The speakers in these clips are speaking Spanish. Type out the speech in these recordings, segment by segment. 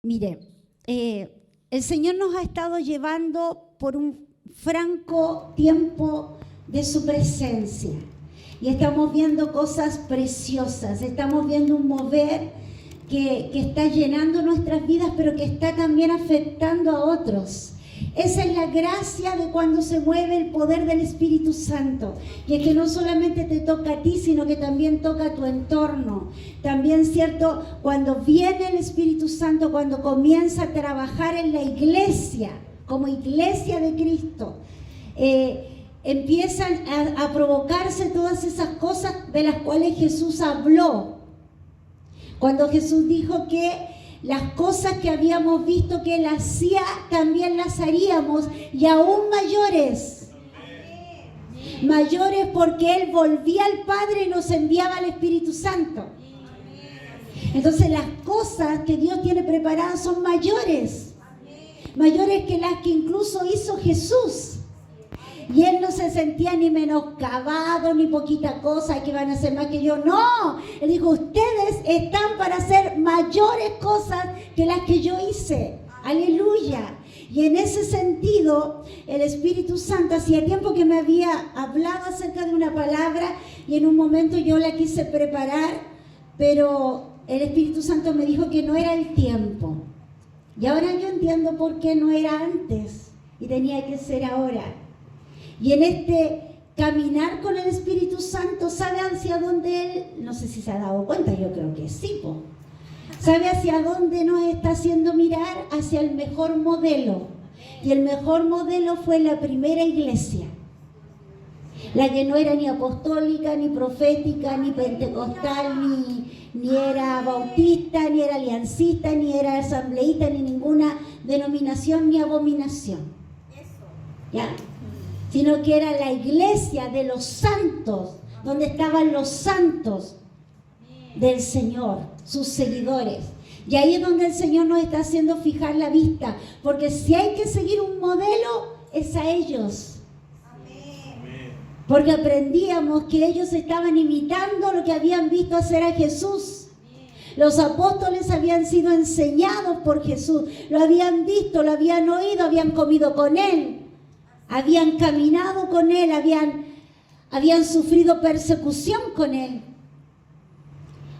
Mire, el Señor nos ha estado llevando por un franco tiempo de su presencia y estamos viendo cosas preciosas, estamos viendo un mover que está llenando nuestras vidas, pero que está también afectando a otros. Esa es la gracia de cuando se mueve el poder del Espíritu Santo. Y es que no solamente te toca a ti, sino que también toca a tu entorno. También, ¿cierto? Cuando viene el Espíritu Santo, cuando comienza a trabajar en la iglesia, como iglesia de Cristo, empiezan a provocarse todas esas cosas de las cuales Jesús habló. Cuando Jesús dijo que las cosas que habíamos visto que Él hacía, también las haríamos, y aún mayores. Mayores porque Él volvía al Padre y nos enviaba al Espíritu Santo. Entonces las cosas que Dios tiene preparadas son mayores. Mayores que las que incluso hizo Jesús. Y Él no se sentía ni menoscabado, ni poquita cosa, que van a hacer más que yo. No, Él dijo, ustedes están para hacer mayores cosas que las que yo hice. Aleluya. Y en ese sentido, el Espíritu Santo, hacía tiempo que me había hablado acerca de una palabra y en un momento yo la quise preparar, pero el Espíritu Santo me dijo que no era el tiempo. Y ahora yo entiendo por qué no era antes y tenía que ser ahora. Y en este caminar con el Espíritu Santo, ¿sabe hacia dónde Él? No sé si se ha dado cuenta, yo creo que sí, po. ¿Sabe hacia dónde nos está haciendo mirar? Hacia el mejor modelo. Y el mejor modelo fue la primera iglesia. La que no era ni apostólica, ni profética, ni pentecostal, ni era bautista, ni era aliancista, ni era asambleísta, ni ninguna denominación, ni abominación. ¿Ya? Sino que era la iglesia de los santos, donde estaban los santos del Señor, sus seguidores. Y ahí es donde el Señor nos está haciendo fijar la vista, porque si hay que seguir un modelo, es a ellos. Porque aprendíamos que ellos estaban imitando lo que habían visto hacer a Jesús. Los apóstoles habían sido enseñados por Jesús, lo habían visto, lo habían oído, habían comido con Él. Habían caminado con Él, habían sufrido persecución con Él.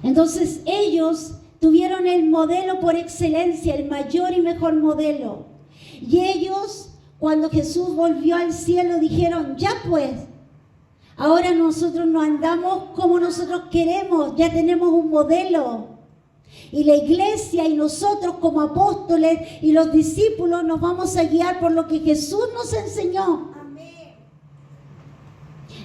Entonces ellos tuvieron el modelo por excelencia, el mayor y mejor modelo. Y ellos, cuando Jesús volvió al cielo, dijeron, ya pues, ahora nosotros no andamos como nosotros queremos, ya tenemos un modelo. Y la iglesia y nosotros como apóstoles y los discípulos nos vamos a guiar por lo que Jesús nos enseñó. Amén.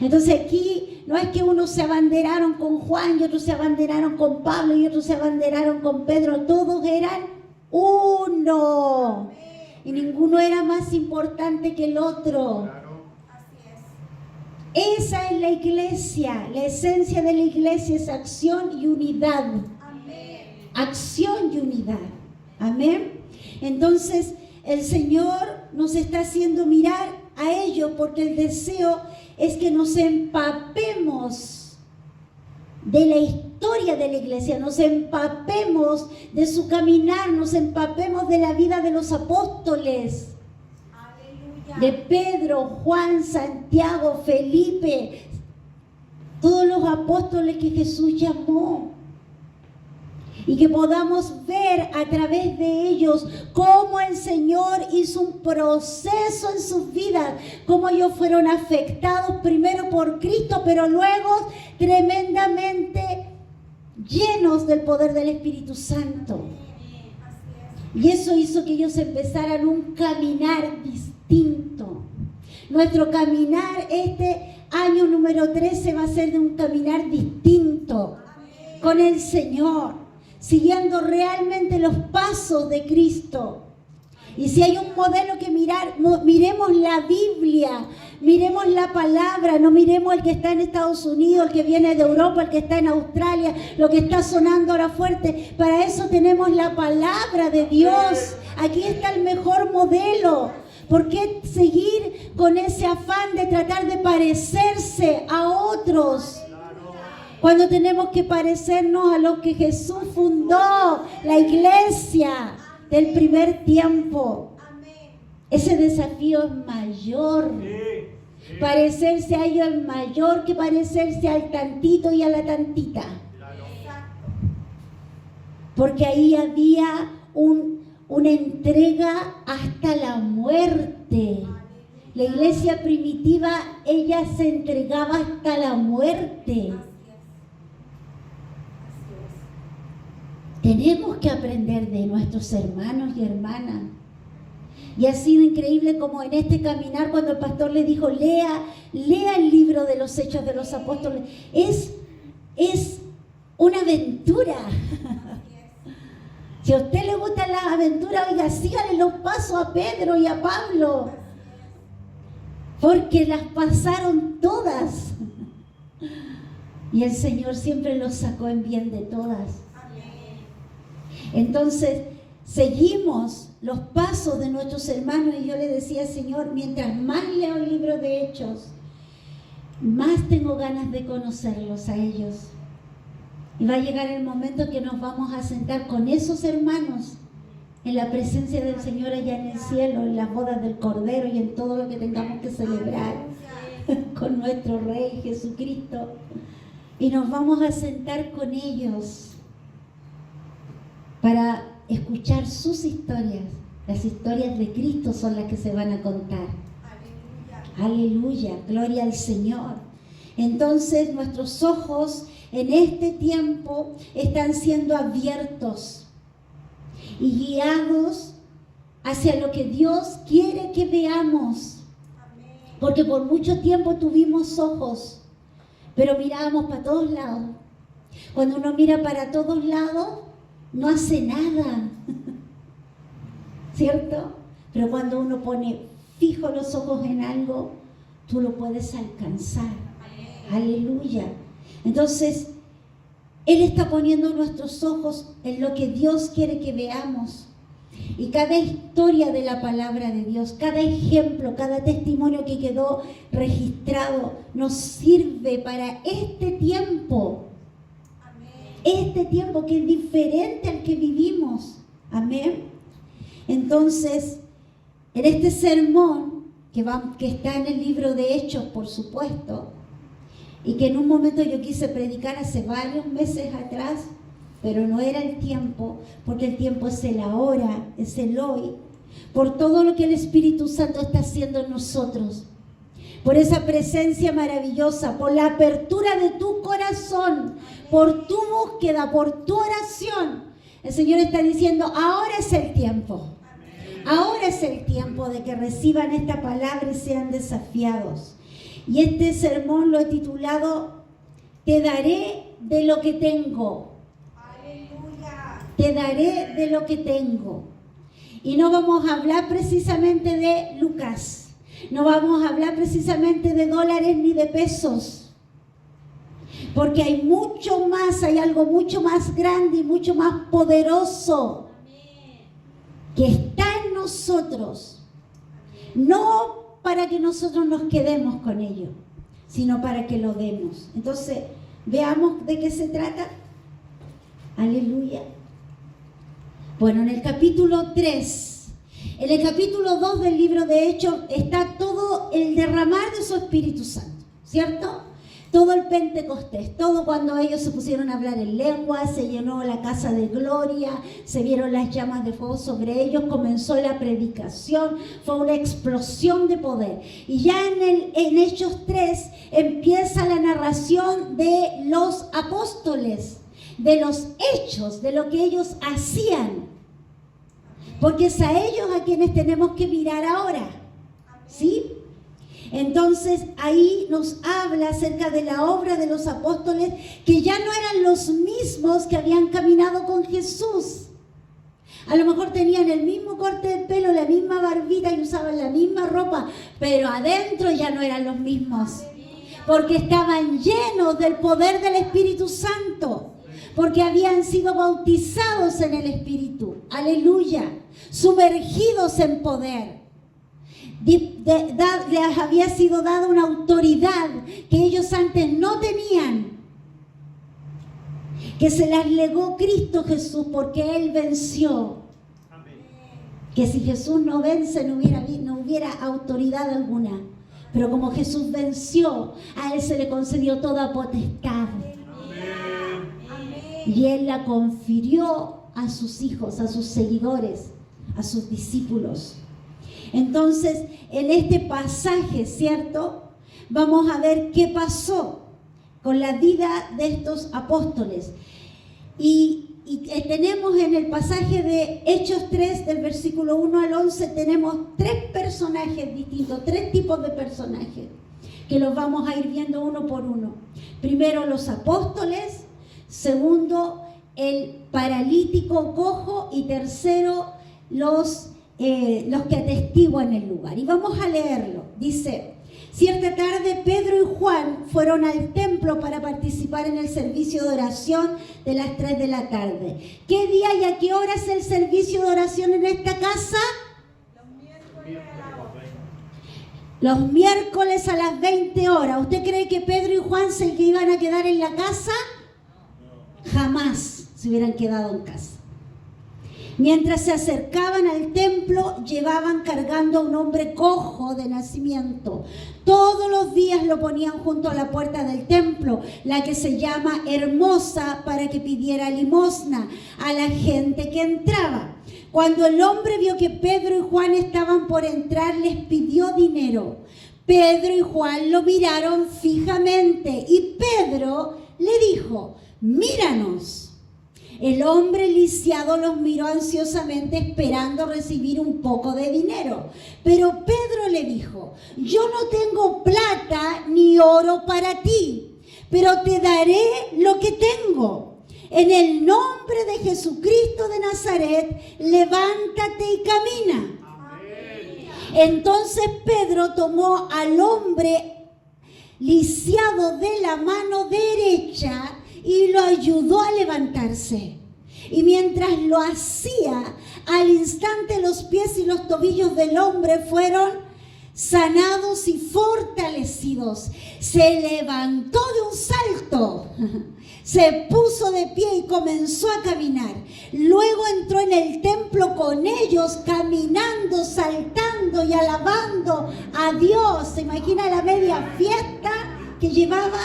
Entonces aquí no es que unos se abanderaron con Juan y otros se abanderaron con Pablo y otros se abanderaron con Pedro. Todos eran uno. Amén. Y ninguno era más importante que el otro. Claro. Así es. Esa es la iglesia. La esencia de la iglesia es acción y unidad. Acción y unidad. Amén. Entonces el Señor nos está haciendo mirar a ellos porque el deseo es que nos empapemos de la historia de la iglesia, nos empapemos de su caminar, nos empapemos de la vida de los apóstoles. Aleluya. De Pedro, Juan, Santiago, Felipe, todos los apóstoles que Jesús llamó. Y que podamos ver a través de ellos cómo el Señor hizo un proceso en sus vidas, cómo ellos fueron afectados primero por Cristo, pero luego tremendamente llenos del poder del Espíritu Santo. Y eso hizo que ellos empezaran un caminar distinto. Nuestro caminar este año número 13 va a ser de un caminar distinto con el Señor, siguiendo realmente los pasos de Cristo. Y si hay un modelo que mirar, miremos la Biblia, miremos la palabra, no miremos el que está en Estados Unidos, el que viene de Europa, el que está en Australia, lo que está sonando ahora fuerte. Para eso tenemos la palabra de Dios. Aquí está el mejor modelo. ¿Por qué seguir con ese afán de tratar de parecerse a otros? Cuando tenemos que parecernos a lo que Jesús fundó, la iglesia. del primer tiempo. Ese desafío es mayor. Parecerse a ellos es mayor que parecerse al tantito y a la tantita. Porque ahí había una entrega hasta la muerte. La iglesia primitiva, ella se entregaba hasta la muerte. Tenemos que aprender de nuestros hermanos y hermanas. Y ha sido increíble como en este caminar, cuando el pastor le dijo, lea el libro de los Hechos de los Apóstoles. Es una aventura. Si a usted le gustan las aventuras, oiga, sígale los pasos a Pedro y a Pablo. Porque las pasaron todas. Y el Señor siempre los sacó en bien de todas. Entonces, seguimos los pasos de nuestros hermanos y yo le decía, Señor, mientras más leo el libro de Hechos, más tengo ganas de conocerlos a ellos. Y va a llegar el momento que nos vamos a sentar con esos hermanos en la presencia del Señor allá en el cielo, en las bodas del Cordero y en todo lo que tengamos que celebrar con nuestro Rey Jesucristo. Y nos vamos a sentar con ellos para escuchar sus historias. Las historias de Cristo son las que se van a contar. Aleluya, gloria al Señor. Entonces nuestros ojos en este tiempo están siendo abiertos y guiados hacia lo que Dios quiere que veamos. Porque por mucho tiempo tuvimos ojos, pero mirábamos para todos lados. Cuando uno mira para todos lados, no hace nada, ¿cierto? Pero cuando uno pone fijo los ojos en algo, tú lo puedes alcanzar. Aleluya. Entonces, Él está poniendo nuestros ojos en lo que Dios quiere que veamos. Y cada historia de la palabra de Dios, cada ejemplo, cada testimonio que quedó registrado, nos sirve para este tiempo. Este tiempo que es diferente al que vivimos. Amén. Entonces, en este sermón que está en el libro de Hechos, por supuesto, y que en un momento yo quise predicar hace varios meses atrás, pero no era el tiempo, porque el tiempo es el ahora, es el hoy, por todo lo que el Espíritu Santo está haciendo en nosotros, por esa presencia maravillosa, por la apertura de tu corazón, por tu búsqueda, por tu oración. El Señor está diciendo, ahora es el tiempo. Ahora es el tiempo de que reciban esta palabra y sean desafiados. Y este sermón lo he titulado, te daré de lo que tengo. Aleluya. Te daré de lo que tengo. Y no vamos a hablar precisamente de Lucas. No vamos a hablar precisamente de dólares ni de pesos. Porque hay mucho más, hay algo mucho más grande y mucho más poderoso que está en nosotros. No para que nosotros nos quedemos con ello, sino para que lo demos. Entonces, veamos de qué se trata. Aleluya. Bueno, en el capítulo 3, en el capítulo 2 del libro de Hechos está todo el derramar de su Espíritu Santo, ¿cierto? Todo el Pentecostés, todo cuando ellos se pusieron a hablar en lengua, se llenó la casa de gloria, se vieron las llamas de fuego sobre ellos, comenzó la predicación, fue una explosión de poder. Y ya en Hechos 3 empieza la narración de los apóstoles, de los hechos, de lo que ellos hacían. Porque es a ellos a quienes tenemos que mirar ahora, ¿sí? Entonces ahí nos habla acerca de la obra de los apóstoles, que ya no eran los mismos que habían caminado con Jesús. A lo mejor tenían el mismo corte de pelo, la misma barbita y usaban la misma ropa, pero adentro ya no eran los mismos, porque estaban llenos del poder del Espíritu Santo, porque habían sido bautizados en el Espíritu, aleluya, sumergidos en poder. Les había sido dada una autoridad que ellos antes no tenían, que se las legó Cristo Jesús, porque Él venció. que si Jesús no vence no hubiera autoridad alguna. Pero como Jesús venció, a Él se le concedió toda potestad. Y Él la confirió a sus hijos, a sus seguidores, a sus discípulos. Entonces, en este pasaje, ¿cierto? Vamos a ver qué pasó con la vida de estos apóstoles. Y tenemos en el pasaje de Hechos 3, del versículo 1 al 11, tenemos 3 personajes distintos, 3 tipos de personajes, que los vamos a ir viendo uno por uno. Primero, los apóstoles. Segundo, el paralítico cojo. Y tercero, los que atestiguan el lugar. Y vamos a leerlo. Dice: cierta tarde Pedro y Juan fueron al templo para participar en el servicio de oración de las 3 de la tarde. ¿Qué día y a qué hora es el servicio de oración en esta casa? Los miércoles a las 20 horas. ¿Usted cree que Pedro y Juan se iban a quedar en la casa? Jamás se hubieran quedado en casa. Mientras se acercaban al templo, llevaban cargando a un hombre cojo de nacimiento. Todos los días lo ponían junto a la puerta del templo, la que se llama Hermosa, para que pidiera limosna a la gente que entraba. Cuando el hombre vio que Pedro y Juan estaban por entrar, les pidió dinero. Pedro y Juan lo miraron fijamente y Pedro le dijo: míranos. El hombre lisiado los miró ansiosamente esperando recibir un poco de dinero. Pero Pedro le dijo: yo no tengo plata ni oro para ti, pero te daré lo que tengo. En el nombre de Jesucristo de Nazaret, levántate y camina. Amén. Entonces Pedro tomó al hombre lisiado de la mano derecha y lo ayudó a levantarse. Y mientras lo hacía, al instante los pies y los tobillos del hombre fueron sanados y fortalecidos. Se levantó de un salto, se puso de pie y comenzó a caminar. Luego entró en el templo con ellos, caminando, saltando y alabando a Dios. ¿Se imagina la media fiesta que llevaba?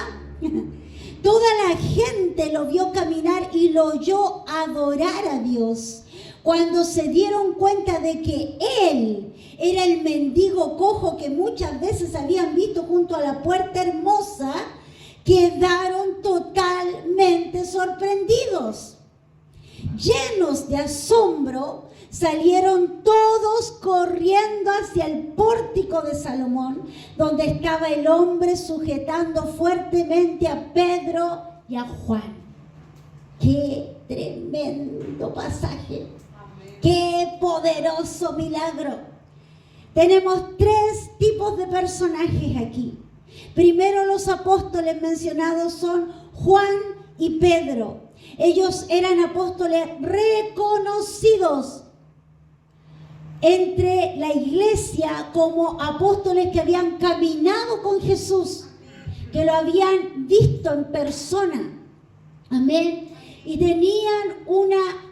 Toda la gente lo vio caminar y lo oyó adorar a Dios. Cuando se dieron cuenta de que él era el mendigo cojo que muchas veces habían visto junto a la puerta hermosa, quedaron totalmente sorprendidos. Llenos de asombro, salieron todos corriendo hacia el pórtico de Salomón, donde estaba el hombre sujetando fuertemente a Pedro y a Juan. ¡Qué tremendo pasaje! Amén. ¡Qué poderoso milagro! Tenemos 3 tipos de personajes aquí. Primero, los apóstoles mencionados son Juan y Pedro. Ellos eran apóstoles reconocidos entre la iglesia como apóstoles que habían caminado con Jesús, que lo habían visto en persona. Amén. Y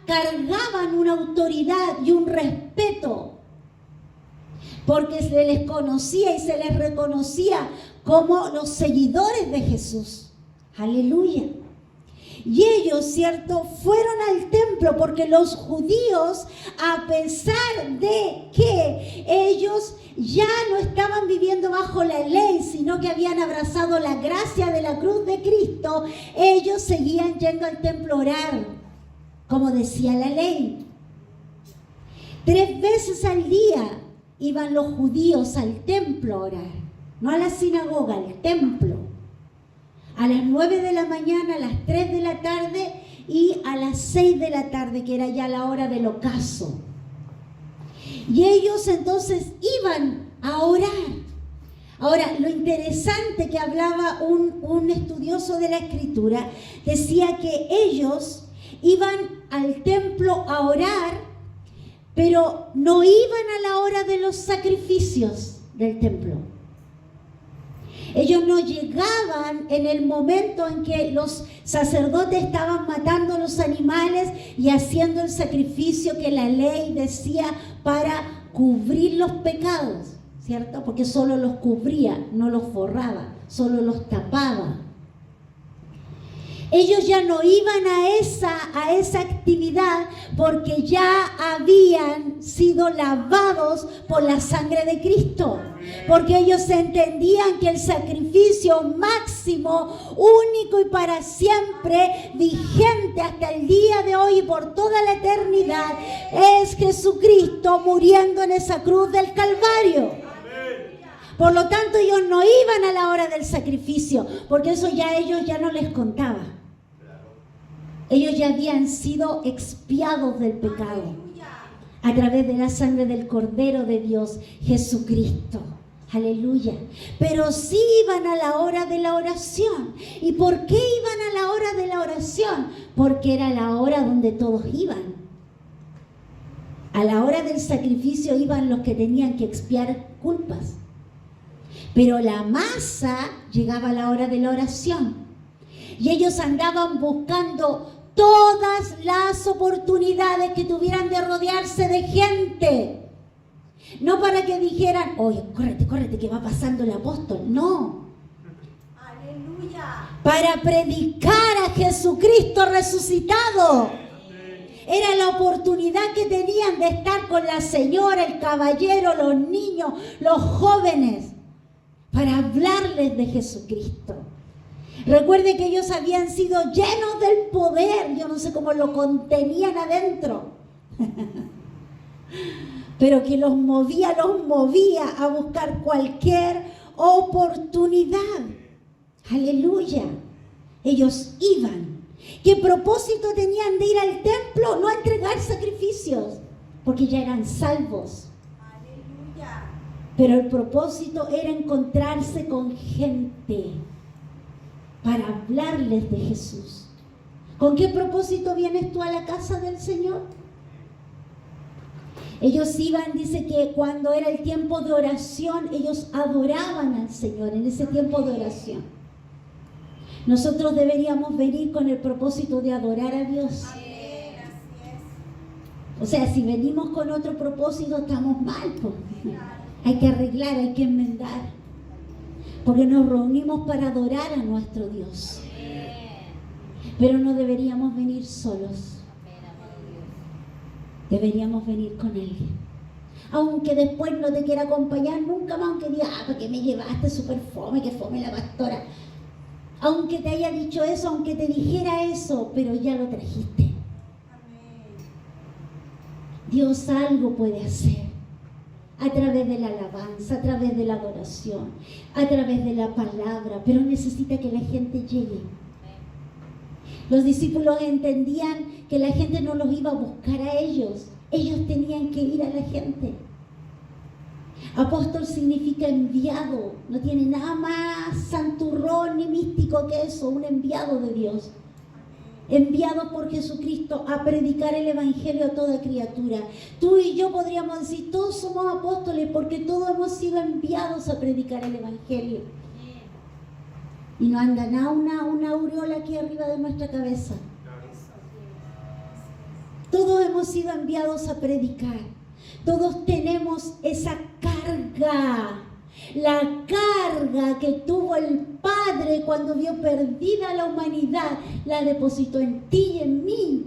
cargaban una autoridad y un respeto, porque se les conocía y se les reconocía como los seguidores de Jesús. Aleluya. Y ellos, ¿cierto?, fueron al templo porque los judíos, a pesar de que ellos ya no estaban viviendo bajo la ley, sino que habían abrazado la gracia de la cruz de Cristo, ellos seguían yendo al templo a orar, como decía la ley. 3 veces al día iban los judíos al templo a orar, no a la sinagoga, al templo. A las 9 de la mañana, a las 3 de la tarde y a las 6 de la tarde, que era ya la hora del ocaso. Y ellos entonces iban a orar. Ahora, lo interesante que hablaba un estudioso de la Escritura, decía que ellos iban al templo a orar, pero no iban a la hora de los sacrificios del templo. Ellos no llegaban en el momento en que los sacerdotes estaban matando los animales y haciendo el sacrificio que la ley decía para cubrir los pecados, ¿cierto? Porque solo los cubría, no los borraba, solo los tapaba. Ellos ya no iban a esa actividad porque ya habían sido lavados por la sangre de Cristo. Porque ellos entendían que el sacrificio máximo, único y para siempre, vigente hasta el día de hoy y por toda la eternidad, es Jesucristo muriendo en esa cruz del Calvario. Por lo tanto, ellos no iban a la hora del sacrificio, porque eso ya a ellos ya no les contaba. Ellos ya habían sido expiados del pecado a través de la sangre del Cordero de Dios, Jesucristo. Aleluya. Pero sí iban a la hora de la oración. ¿Y por qué iban a la hora de la oración? Porque era la hora donde todos iban. A la hora del sacrificio iban los que tenían que expiar culpas. Pero la masa llegaba a la hora de la oración. Y ellos andaban buscando todas las oportunidades que tuvieran de rodearse de gente. No para que dijeran, oye, córrete, córrete, que va pasando el apóstol. No. Aleluya. Para predicar a Jesucristo resucitado. Era la oportunidad que tenían de estar con la señora, el caballero, los niños, los jóvenes, para hablarles de Jesucristo. Recuerde que ellos habían sido llenos del poder. Yo no sé cómo lo contenían adentro. Pero que los movía a buscar cualquier oportunidad. Aleluya. Ellos iban. ¿Qué propósito tenían de ir al templo? No a entregar sacrificios, porque ya eran salvos. Aleluya. Pero el propósito era encontrarse con gente para hablarles de Jesús. ¿Con qué propósito vienes tú a la casa del Señor? Ellos iban, dice que cuando era el tiempo de oración, ellos adoraban al Señor en ese tiempo de oración. Nosotros deberíamos venir con el propósito de adorar a Dios. Amén, así es. O sea, si venimos con otro propósito, estamos mal, pues. Hay que arreglar, hay que enmendar. Porque nos reunimos para adorar a nuestro Dios. Pero no deberíamos venir solos. Deberíamos venir con alguien. Aunque después no te quiera acompañar nunca más, aunque diga, ¿para qué me llevaste? Súper fome, que fome la pastora. Aunque te haya dicho eso, aunque te dijera eso, pero ya lo trajiste. Amén. Dios algo puede hacer. A través de la alabanza, a través de la adoración, a través de la palabra, pero necesita que la gente llegue. Los discípulos entendían que la gente no los iba a buscar a ellos, ellos tenían que ir a la gente. Apóstol significa enviado, no tiene nada más santurrón ni místico que eso, un enviado de Dios. Enviado por Jesucristo a predicar el Evangelio a toda criatura. Tú y yo podríamos decir, todos somos apóstoles porque todos hemos sido enviados a predicar el Evangelio. Y no anda nada una aureola aquí arriba de nuestra cabeza. Todos hemos sido enviados a predicar. Todos tenemos esa carga. La carga que tuvo el Padre cuando vio perdida la humanidad, la depositó en ti y en mí.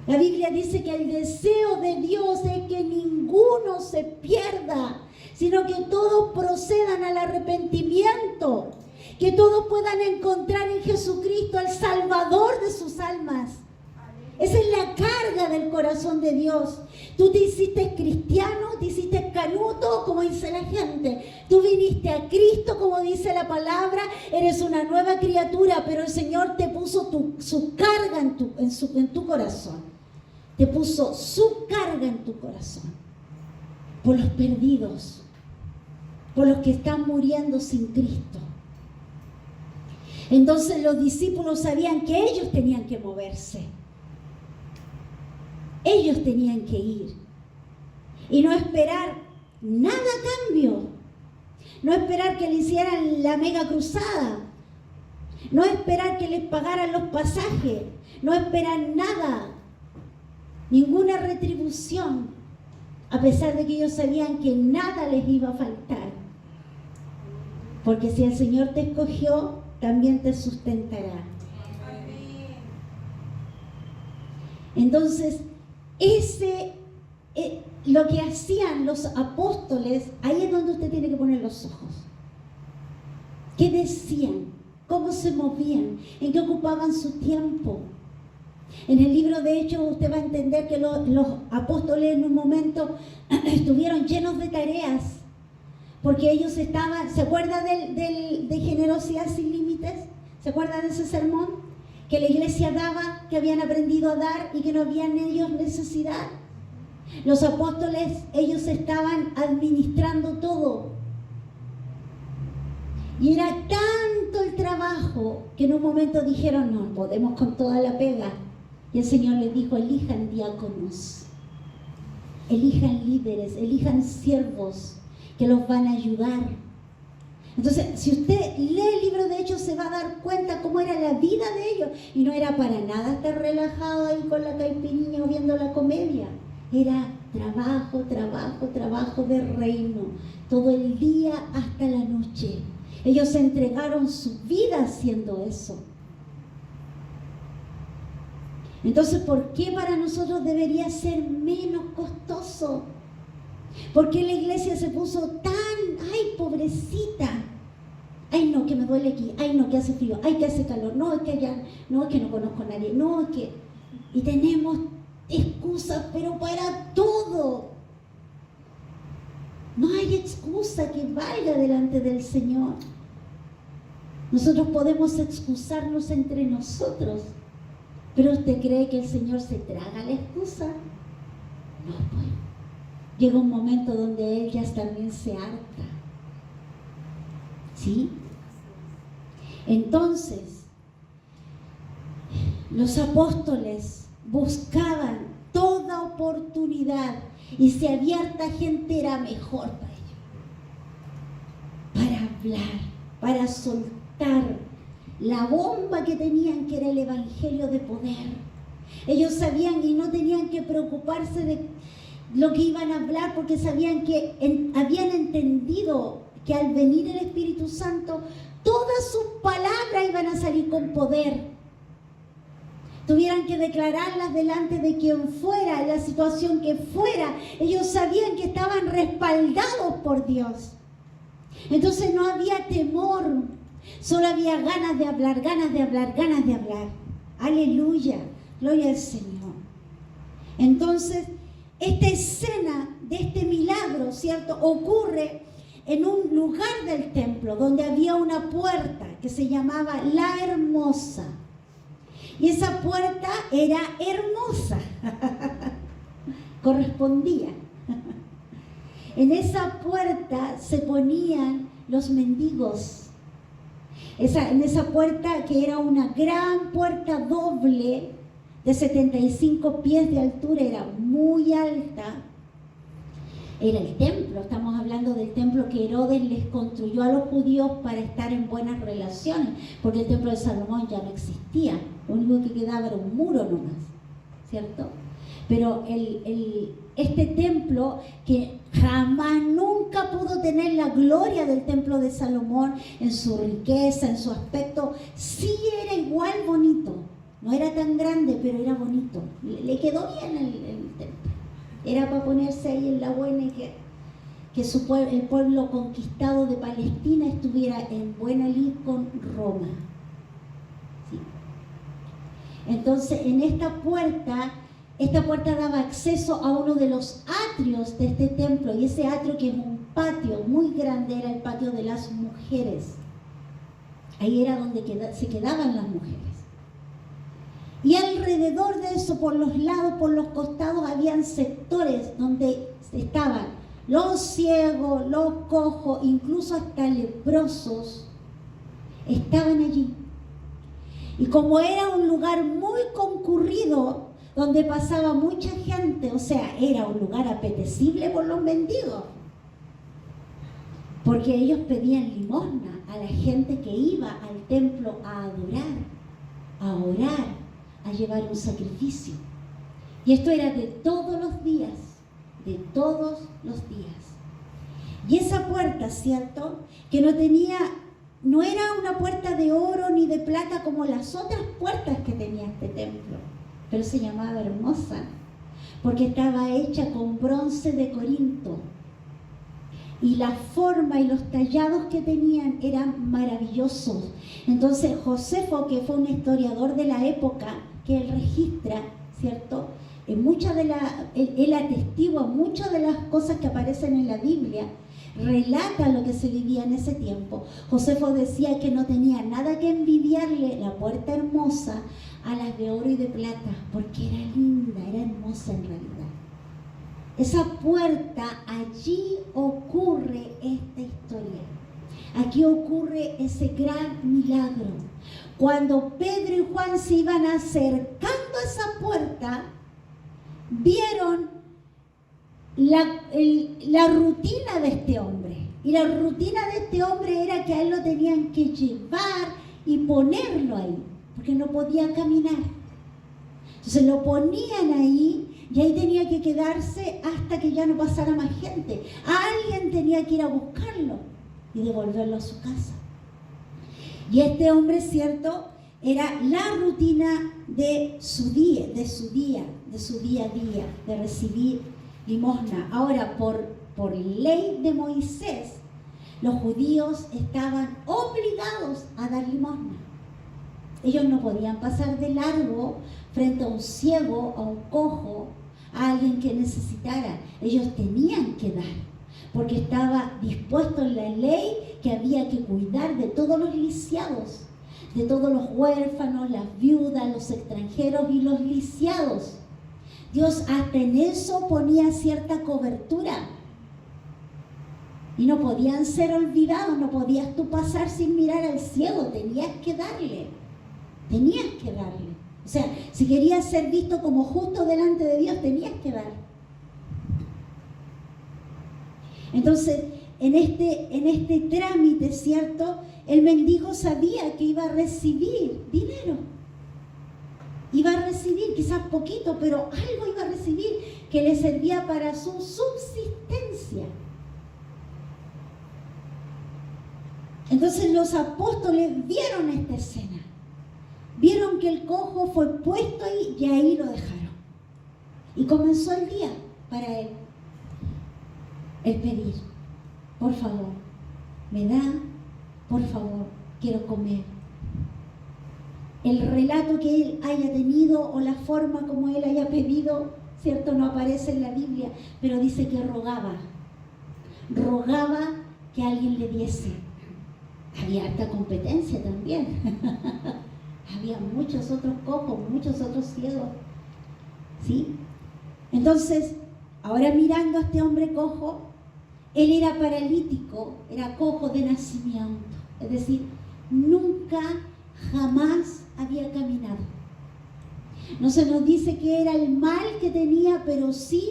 La Biblia dice que el deseo de Dios es que ninguno se pierda, sino que todos procedan al arrepentimiento, que todos puedan encontrar en Jesucristo el Salvador de sus almas. Esa es la carga del corazón de Dios. Tú te hiciste cristiano, te hiciste canuto, como dice la gente. Tú viniste a Cristo, como dice la palabra. Eres una nueva criatura, pero el Señor te puso su carga en tu corazón. Te puso su carga en tu corazón. Por los perdidos, por los que están muriendo sin Cristo. Entonces los discípulos sabían que ellos tenían que moverse. Ellos tenían que ir y no esperar nada a cambio. no esperar que le hicieran la mega cruzada, no esperar que les pagaran los pasajes, no esperar nada, ninguna retribución, a pesar de que ellos sabían que nada les iba a faltar. Porque si el Señor te escogió, también te sustentará. Entonces, lo que hacían los apóstoles, ahí es donde usted tiene que poner los ojos. ¿Qué decían? ¿Cómo se movían? ¿En qué ocupaban su tiempo? En el libro de Hechos usted va a entender que los apóstoles en un momento estuvieron llenos de tareas, porque ellos estaban, ¿se acuerda de generosidad sin límites? ¿Se acuerda de ese sermón? Que la iglesia daba, que habían aprendido a dar y que no había en ellos necesidad. Los apóstoles, ellos estaban administrando todo. Y era tanto el trabajo que en un momento dijeron, no podemos con toda la pega. Y el Señor les dijo, elijan diáconos, elijan líderes, elijan siervos que los van a ayudar. Entonces, si usted lee el libro de Hechos, se va a dar cuenta cómo era la vida de ellos. Y no era para nada estar relajado ahí con la caipirinha o viendo la comedia. Era trabajo, trabajo, trabajo de reino, todo el día hasta la noche. Ellos entregaron su vida haciendo eso. Entonces, ¿por qué para nosotros debería ser menos costoso? ¿Por qué la iglesia se puso tan, ay, pobrecita? Ay, no, que me duele aquí. Ay, no, que hace frío. Ay, que hace calor. No, es que allá, no, es que no conozco a nadie. No, es que... Y tenemos excusas, pero para todo. No hay excusa que valga delante del Señor. Nosotros podemos excusarnos entre nosotros, pero ¿usted cree que el Señor se traga la excusa? No, pues. Llega un momento donde Él ya también se harta. ¿Sí? Entonces, los apóstoles buscaban toda oportunidad, y si había harta gente era mejor para ellos, para hablar, para soltar la bomba que tenían, que era el evangelio de poder. Ellos sabían y no tenían que preocuparse de lo que iban a hablar, porque sabían que habían entendido que al venir el Espíritu Santo, todas sus palabras iban a salir con poder. Tuvieran que declararlas delante de quien fuera, en la situación que fuera. Ellos sabían que estaban respaldados por Dios. Entonces no había temor, solo había ganas de hablar, ganas de hablar, ganas de hablar. Aleluya, gloria al Señor. Entonces, esta escena de este milagro, ¿cierto?, ocurre en un lugar del templo donde había una puerta que se llamaba La Hermosa. Y esa puerta era hermosa, correspondía. En esa puerta se ponían los mendigos. En esa puerta, que era una gran puerta doble de 75 pies de altura, era muy alta. Era el templo, estamos hablando del templo que Herodes les construyó a los judíos para estar en buenas relaciones, porque el templo de Salomón ya no existía, lo único que quedaba era un muro nomás, ¿cierto? Pero este templo, que jamás nunca pudo tener la gloria del templo de Salomón en su riqueza, en su aspecto, sí era igual bonito. No era tan grande, pero era bonito. Le quedó bien el templo. Era para ponerse ahí en la buena, y que el pueblo conquistado de Palestina estuviera en buena lid con Roma. ¿Sí? Entonces, en esta puerta daba acceso a uno de los atrios de este templo, y ese atrio, que es un patio muy grande, era el patio de las mujeres. Ahí era donde se quedaban las mujeres. Y alrededor de eso, por los lados, por los costados, habían sectores donde estaban los ciegos, los cojos, incluso hasta leprosos, estaban allí. Y como era un lugar muy concurrido, donde pasaba mucha gente, o sea, era un lugar apetecible por los mendigos. porque ellos pedían limosna a la gente que iba al templo a adorar, a orar, a llevar un sacrificio. Y esto era de todos los días, de todos los días. Y esa puerta, ¿cierto? Que no era una puerta de oro ni de plata como las otras puertas que tenía este templo, pero se llamaba hermosa, porque estaba hecha con bronce de Corinto. Y la forma y los tallados que tenían eran maravillosos. Entonces Josefo, que fue un historiador de la época, que él registra, ¿cierto? Él atestigua muchas de las cosas que aparecen en la Biblia, relata lo que se vivía en ese tiempo. Josefo decía que no tenía nada que envidiarle la puerta hermosa a las de oro y de plata, porque era linda, era hermosa en realidad. Esa puerta, allí ocurre esta historia. Aquí ocurre ese gran milagro. Cuando Pedro y Juan se iban acercando a esa puerta, vieron la rutina de este hombre. Y la rutina de este hombre era que a él lo tenían que llevar y ponerlo ahí, porque no podía caminar. Entonces lo ponían ahí y ahí tenía que quedarse hasta que ya no pasara más gente. Alguien tenía que ir a buscarlo y devolverlo a su casa. Y este hombre, ¿cierto?, era la rutina de su día a día, de recibir limosna. Ahora, por ley de Moisés, los judíos estaban obligados a dar limosna. Ellos no podían pasar de largo frente a un ciego, a un cojo, a alguien que necesitara. Ellos tenían que dar, porque estaba dispuesto en la ley que había que cuidar de todos los lisiados, de todos los huérfanos, las viudas, los extranjeros y los lisiados. Dios hasta en eso ponía cierta cobertura. Y no podían ser olvidados, no podías tú pasar sin mirar al ciego, tenías que darle. O sea, si querías ser visto como justo delante de Dios, tenías que dar. Entonces, en este trámite, ¿cierto?, el mendigo sabía que iba a recibir dinero. Iba a recibir, quizás poquito, pero algo iba a recibir que le servía para su subsistencia. Entonces los apóstoles vieron esta escena. Vieron que el cojo fue puesto ahí y ahí lo dejaron. Y comenzó el día para él. El pedir, por favor, me da, por favor, quiero comer. El relato que él haya tenido o la forma como él haya pedido, ¿cierto?, no aparece en la Biblia, pero dice que rogaba que alguien le diese. Había harta competencia también. Había muchos otros cojos, muchos otros ciegos, ¿sí? Entonces, ahora mirando a este hombre cojo, él era paralítico, era cojo de nacimiento, es decir, nunca, jamás había caminado. No se nos dice que era el mal que tenía, pero sí,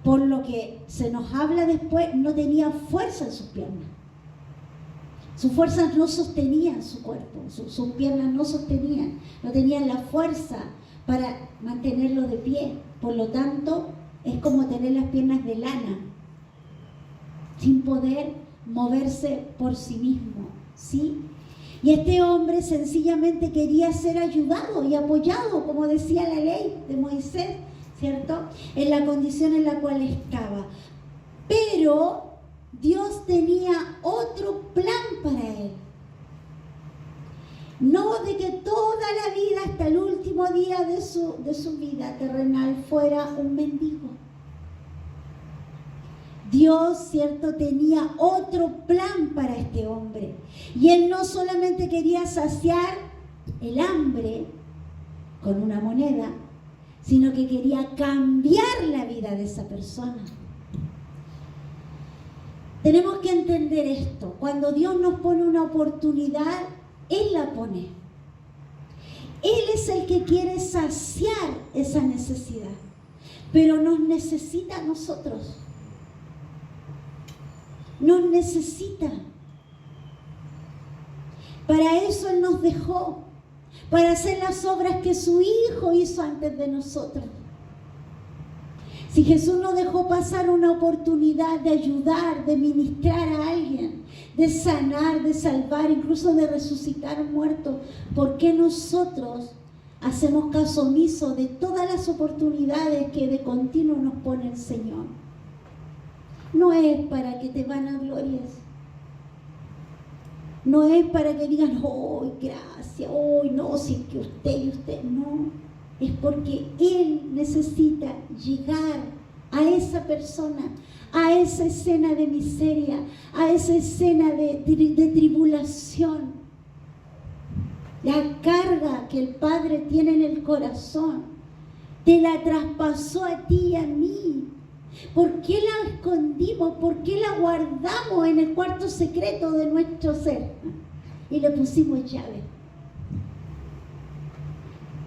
por lo que se nos habla después, no tenía fuerza en sus piernas. Sus fuerzas no sostenían su cuerpo, sus piernas no sostenían, no tenían la fuerza para mantenerlo de pie. Por lo tanto, es como tener las piernas de lana, sin poder moverse por sí mismo, ¿sí? Y este hombre sencillamente quería ser ayudado y apoyado, como decía la ley de Moisés, ¿cierto?, en la condición en la cual estaba. Pero Dios tenía otro plan para él. No de que toda la vida, hasta el último día de su vida terrenal, fuera un mendigo. Dios, ¿cierto?, tenía otro plan para este hombre. Y él no solamente quería saciar el hambre con una moneda, sino que quería cambiar la vida de esa persona. Tenemos que entender esto. Cuando Dios nos pone una oportunidad, Él la pone. Él es el que quiere saciar esa necesidad, pero nos necesita a nosotros. nos necesita. Para eso Él nos dejó, para hacer las obras que su Hijo hizo antes de nosotros. Si Jesús nos dejó pasar una oportunidad de ayudar, de ministrar a alguien, de sanar, de salvar, incluso de resucitar a un muerto, ¿por qué nosotros hacemos caso omiso de todas las oportunidades que de continuo nos pone el Señor? No es para que te vanaglories. No es para que digan, ¡oh, gracias! ¡Oh, no, si es que usted y usted! No, es porque Él necesita llegar a esa persona, a esa escena de miseria, a esa escena de tribulación. La carga que el Padre tiene en el corazón, te la traspasó a ti y a mí. ¿Por qué la escondimos? ¿Por qué la guardamos en el cuarto secreto de nuestro ser? Y le pusimos llave.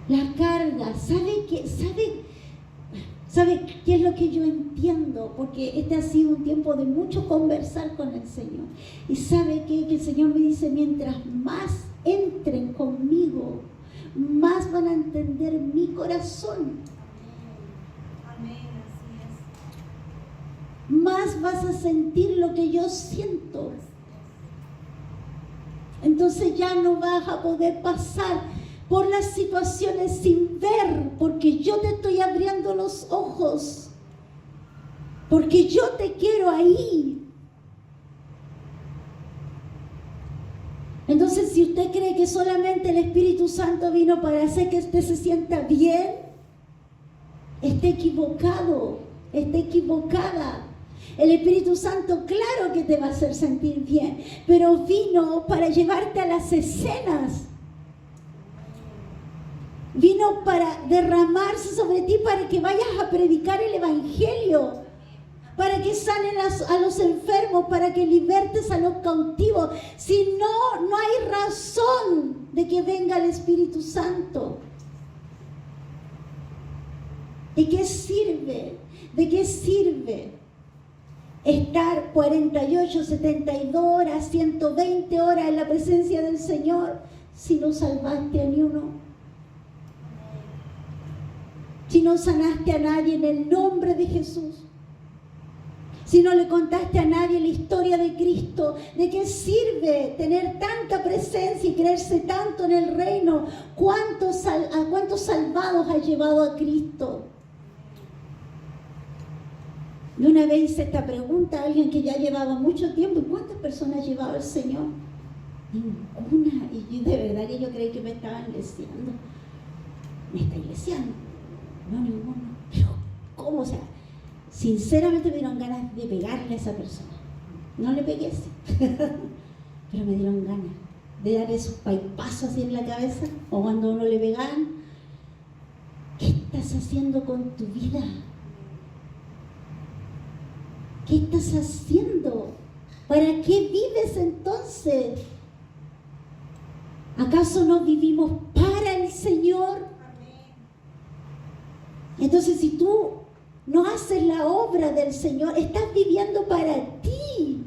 La carga, ¿sabe qué es lo que yo entiendo? Porque este ha sido un tiempo de mucho conversar con el Señor. Y ¿sabe qué? Que el Señor me dice, mientras más entren conmigo, más van a entender mi corazón. Más vas a sentir lo que yo siento. Entonces ya no vas a poder pasar por las situaciones sin ver, porque yo te estoy abriendo los ojos, porque yo te quiero ahí. Entonces, si usted cree que solamente el Espíritu Santo vino para hacer que usted se sienta bien, está equivocado, está equivocada. El Espíritu Santo, claro que te va a hacer sentir bien, pero vino para llevarte a las escenas. Vino para derramarse sobre ti, para que vayas a predicar el Evangelio, para que sanen a los enfermos, para que libertes a los cautivos. Si no, no hay razón de que venga el Espíritu Santo. ¿De qué sirve? ¿De qué sirve estar 48, 72 horas, 120 horas en la presencia del Señor si no salvaste a ni uno? Si no sanaste a nadie en el nombre de Jesús, si no le contaste a nadie la historia de Cristo, ¿de qué sirve tener tanta presencia y creerse tanto en el reino? ¿A cuántos salvados ha llevado a Cristo? Y una vez hice esta pregunta a alguien que ya llevaba mucho tiempo: ¿y cuántas personas llevaba el Señor? Ninguna. Y yo, de verdad que yo creí que me estaban leseando. ¿Me está leseando? No, ninguno. Pero, ¿cómo? O sea, sinceramente me dieron ganas de pegarle a esa persona. No le pegué, pero me dieron ganas de darle esos paipazos así en la cabeza, o cuando uno le pegan. ¿Qué estás haciendo con tu vida? ¿Qué estás haciendo? ¿Para qué vives entonces? ¿Acaso no vivimos para el Señor? Entonces, si tú no haces la obra del Señor, estás viviendo para ti.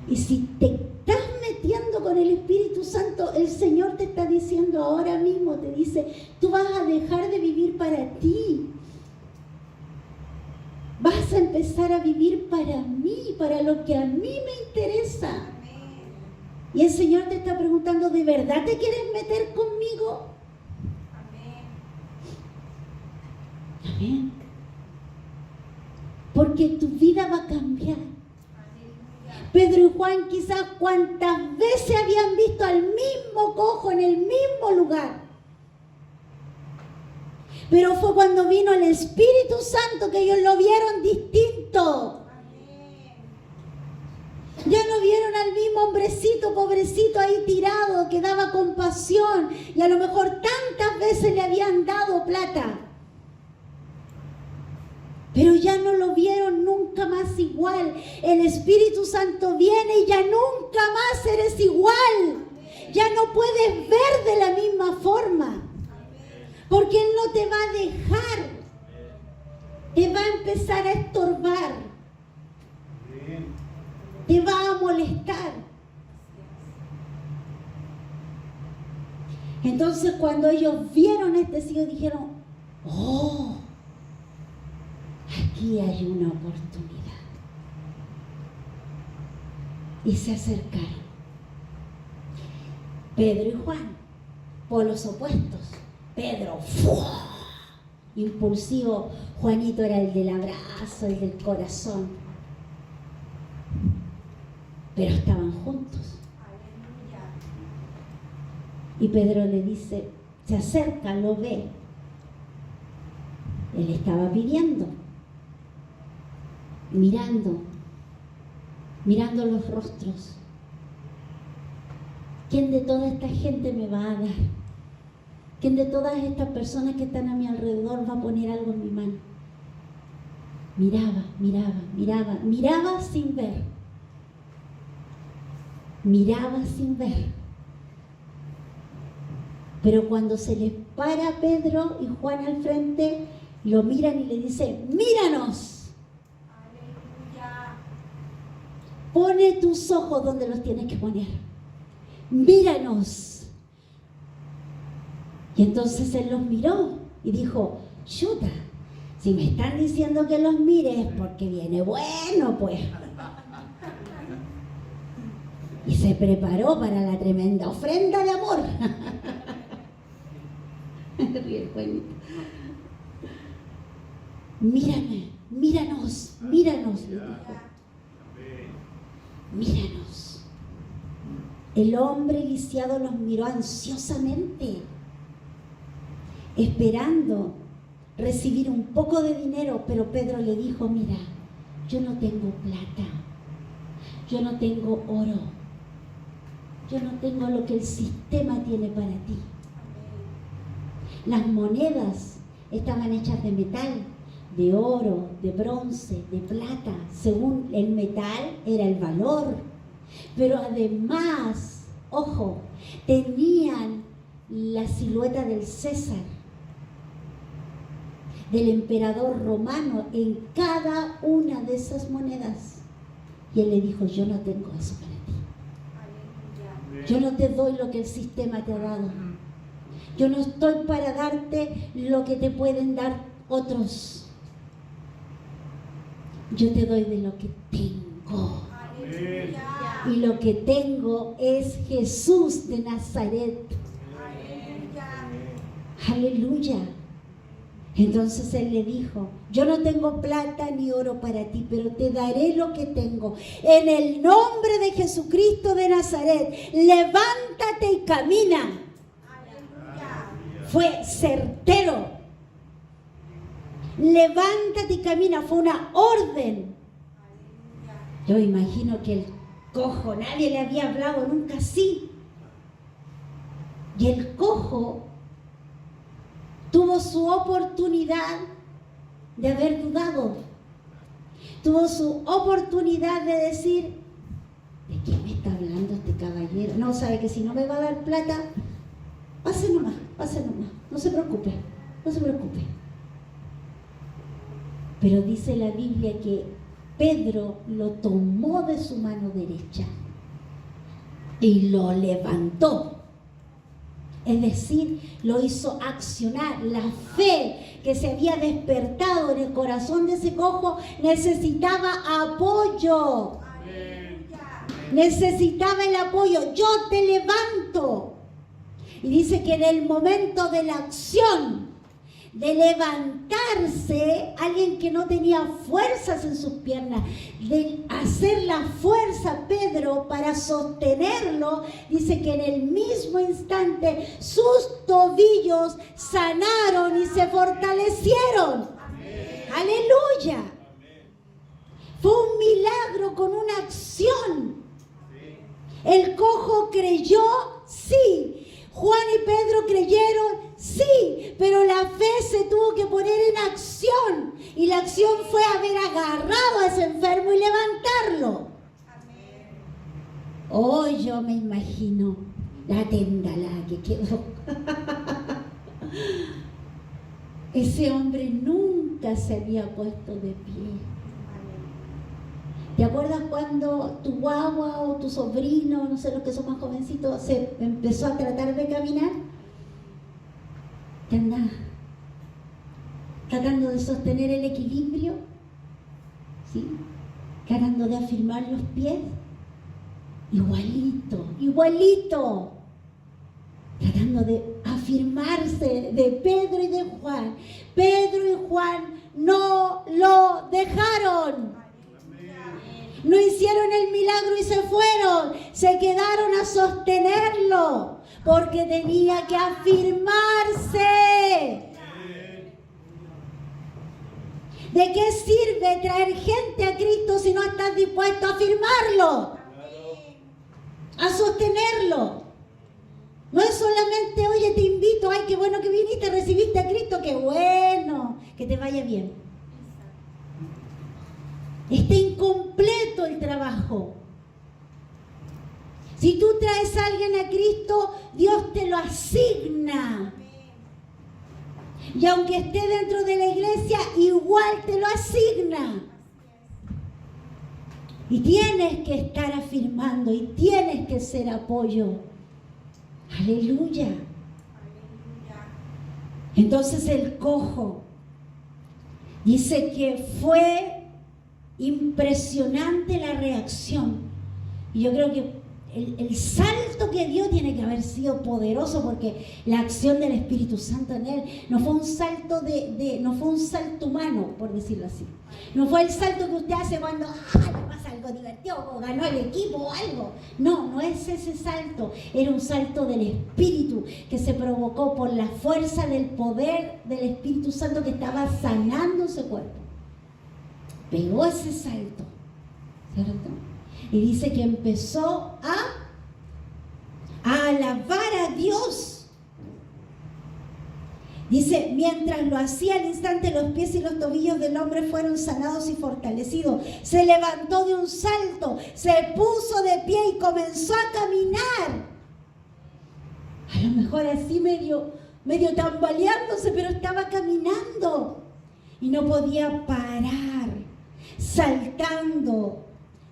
Y si te estás metiendo con el Espíritu Santo, el Señor te está diciendo ahora mismo, te dice, tú vas a dejar de vivir para ti. Vas a empezar a vivir para mí, para lo que a mí me interesa. Y el Señor te está preguntando, ¿de verdad te quieres meter conmigo? Amén. Porque tu vida va a cambiar. Pedro y Juan quizás cuántas veces habían visto al mismo cojo en el mismo lugar. Pero fue cuando vino el Espíritu Santo que ellos lo vieron distinto. Ya no vieron al mismo hombrecito, pobrecito ahí tirado, que daba compasión y a lo mejor tantas veces le habían dado plata. Pero ya no lo vieron nunca más igual. El Espíritu Santo viene y ya nunca más eres igual. Ya no puedes ver de la misma forma. Porque Él no te va a dejar. Te va a empezar a estorbar. Entonces cuando ellos vieron este ciego dijeron, oh, aquí hay una oportunidad. Y se acercaron. Pedro y Juan, polos opuestos. Pedro, ¡fua!, impulsivo. Juanito era el del abrazo, el del corazón. Pero estaban juntos. Y Pedro le dice, se acerca, lo ve. Él estaba pidiendo, mirando los rostros. ¿Quién de toda esta gente me va a dar? ¿Quién de todas estas personas que están a mi alrededor va a poner algo en mi mano? Miraba sin ver. Miraba sin ver. Pero cuando se les para Pedro y Juan al frente, lo miran y le dicen, míranos. Aleluya. Pone tus ojos donde los tienes que poner. Míranos. Y entonces él los miró y dijo, chuta, si me están diciendo que los mire es porque viene bueno, pues. Y se preparó para la tremenda ofrenda de amor. Ríe Juanito. Mírame, míranos, le dijo. Míranos. El hombre lisiado los miró ansiosamente, esperando recibir un poco de dinero, pero Pedro le dijo, mira, yo no tengo plata, yo no tengo oro, yo no tengo lo que el sistema tiene para ti. Las monedas estaban hechas de metal, de oro, de bronce, de plata. Según el metal era el valor. Pero además, ojo, tenían la silueta del César, del emperador romano en cada una de esas monedas. Y él le dijo, yo no tengo eso para ti. Yo no te doy lo que el sistema te ha dado. Yo no estoy para darte lo que te pueden dar otros. Yo te doy de lo que tengo. Aleluya. Y lo que tengo es Jesús de Nazaret. Aleluya. Aleluya. Entonces él le dijo, yo no tengo plata ni oro para ti, pero te daré lo que tengo. En el nombre de Jesucristo de Nazaret, levántate y camina. Fue certero. Levántate y camina, fue una orden. Yo imagino que el cojo, nadie le había hablado nunca así. Y el cojo tuvo su oportunidad de haber dudado. Tuvo su oportunidad de decir, ¿de qué me está hablando este caballero? No, sabe que si no me va a dar plata, pase nomás, no se preocupe. Pero dice la Biblia que Pedro lo tomó de su mano derecha y lo levantó. Es decir, lo hizo accionar. La fe que se había despertado en el corazón de ese cojo necesitaba apoyo. Necesitaba el apoyo. Yo te levanto. Y dice que en el momento de la acción, de levantarse, alguien que no tenía fuerzas en sus piernas, de hacer la fuerza Pedro para sostenerlo, dice que en el mismo instante sus tobillos sanaron y se fortalecieron. Amén. Aleluya. Amén. Fue un milagro con una acción. Sí. El cojo creyó, sí. Juan y Pedro creyeron, sí, pero la fe se tuvo que poner en acción. Y la acción fue haber agarrado a ese enfermo y levantarlo. Amén. Hoy yo me imagino la tendala que quedó. Ese hombre nunca se había puesto de pie. ¿Te acuerdas cuando tu guagua o tu sobrino, no sé, los que son más jovencitos, se empezó a tratar de caminar? que anda tratando de sostener el equilibrio, ¿sí? Tratando de afirmar los pies, igualito, tratando de afirmarse de Pedro y de Juan. Pedro y Juan no lo dejaron. No hicieron el milagro y se fueron. Se quedaron a sostenerlo porque tenía que afirmarse. ¿De qué sirve traer gente a Cristo si no estás dispuesto a afirmarlo? A sostenerlo. No es solamente, oye, te invito, ay, qué bueno que viniste, recibiste a Cristo, qué bueno, que te vaya bien. Está incompleto el trabajo. Si tú traes a alguien a Cristo, Dios te lo asigna. Y aunque esté dentro de la iglesia, igual te lo asigna. Y tienes que estar afirmando y tienes que ser apoyo. Aleluya. Entonces el cojo dice que fue impresionante la reacción. Y yo creo que el salto que dio tiene que haber sido poderoso, porque la acción del Espíritu Santo en él no fue un salto no fue un salto humano, por decirlo así. No fue el salto que usted hace cuando le pasa algo divertido o ganó el equipo o algo. No es ese salto. Era un salto del Espíritu que se provocó por la fuerza del poder del Espíritu Santo que estaba sanando ese cuerpo. Pegó ese salto, ¿cierto? Y dice que empezó a alabar a Dios. Dice, mientras lo hacía al instante, los pies y los tobillos del hombre fueron sanados y fortalecidos. Se levantó de un salto, se puso de pie y comenzó a caminar. A lo mejor así medio tambaleándose, pero estaba caminando. Y no podía parar, saltando,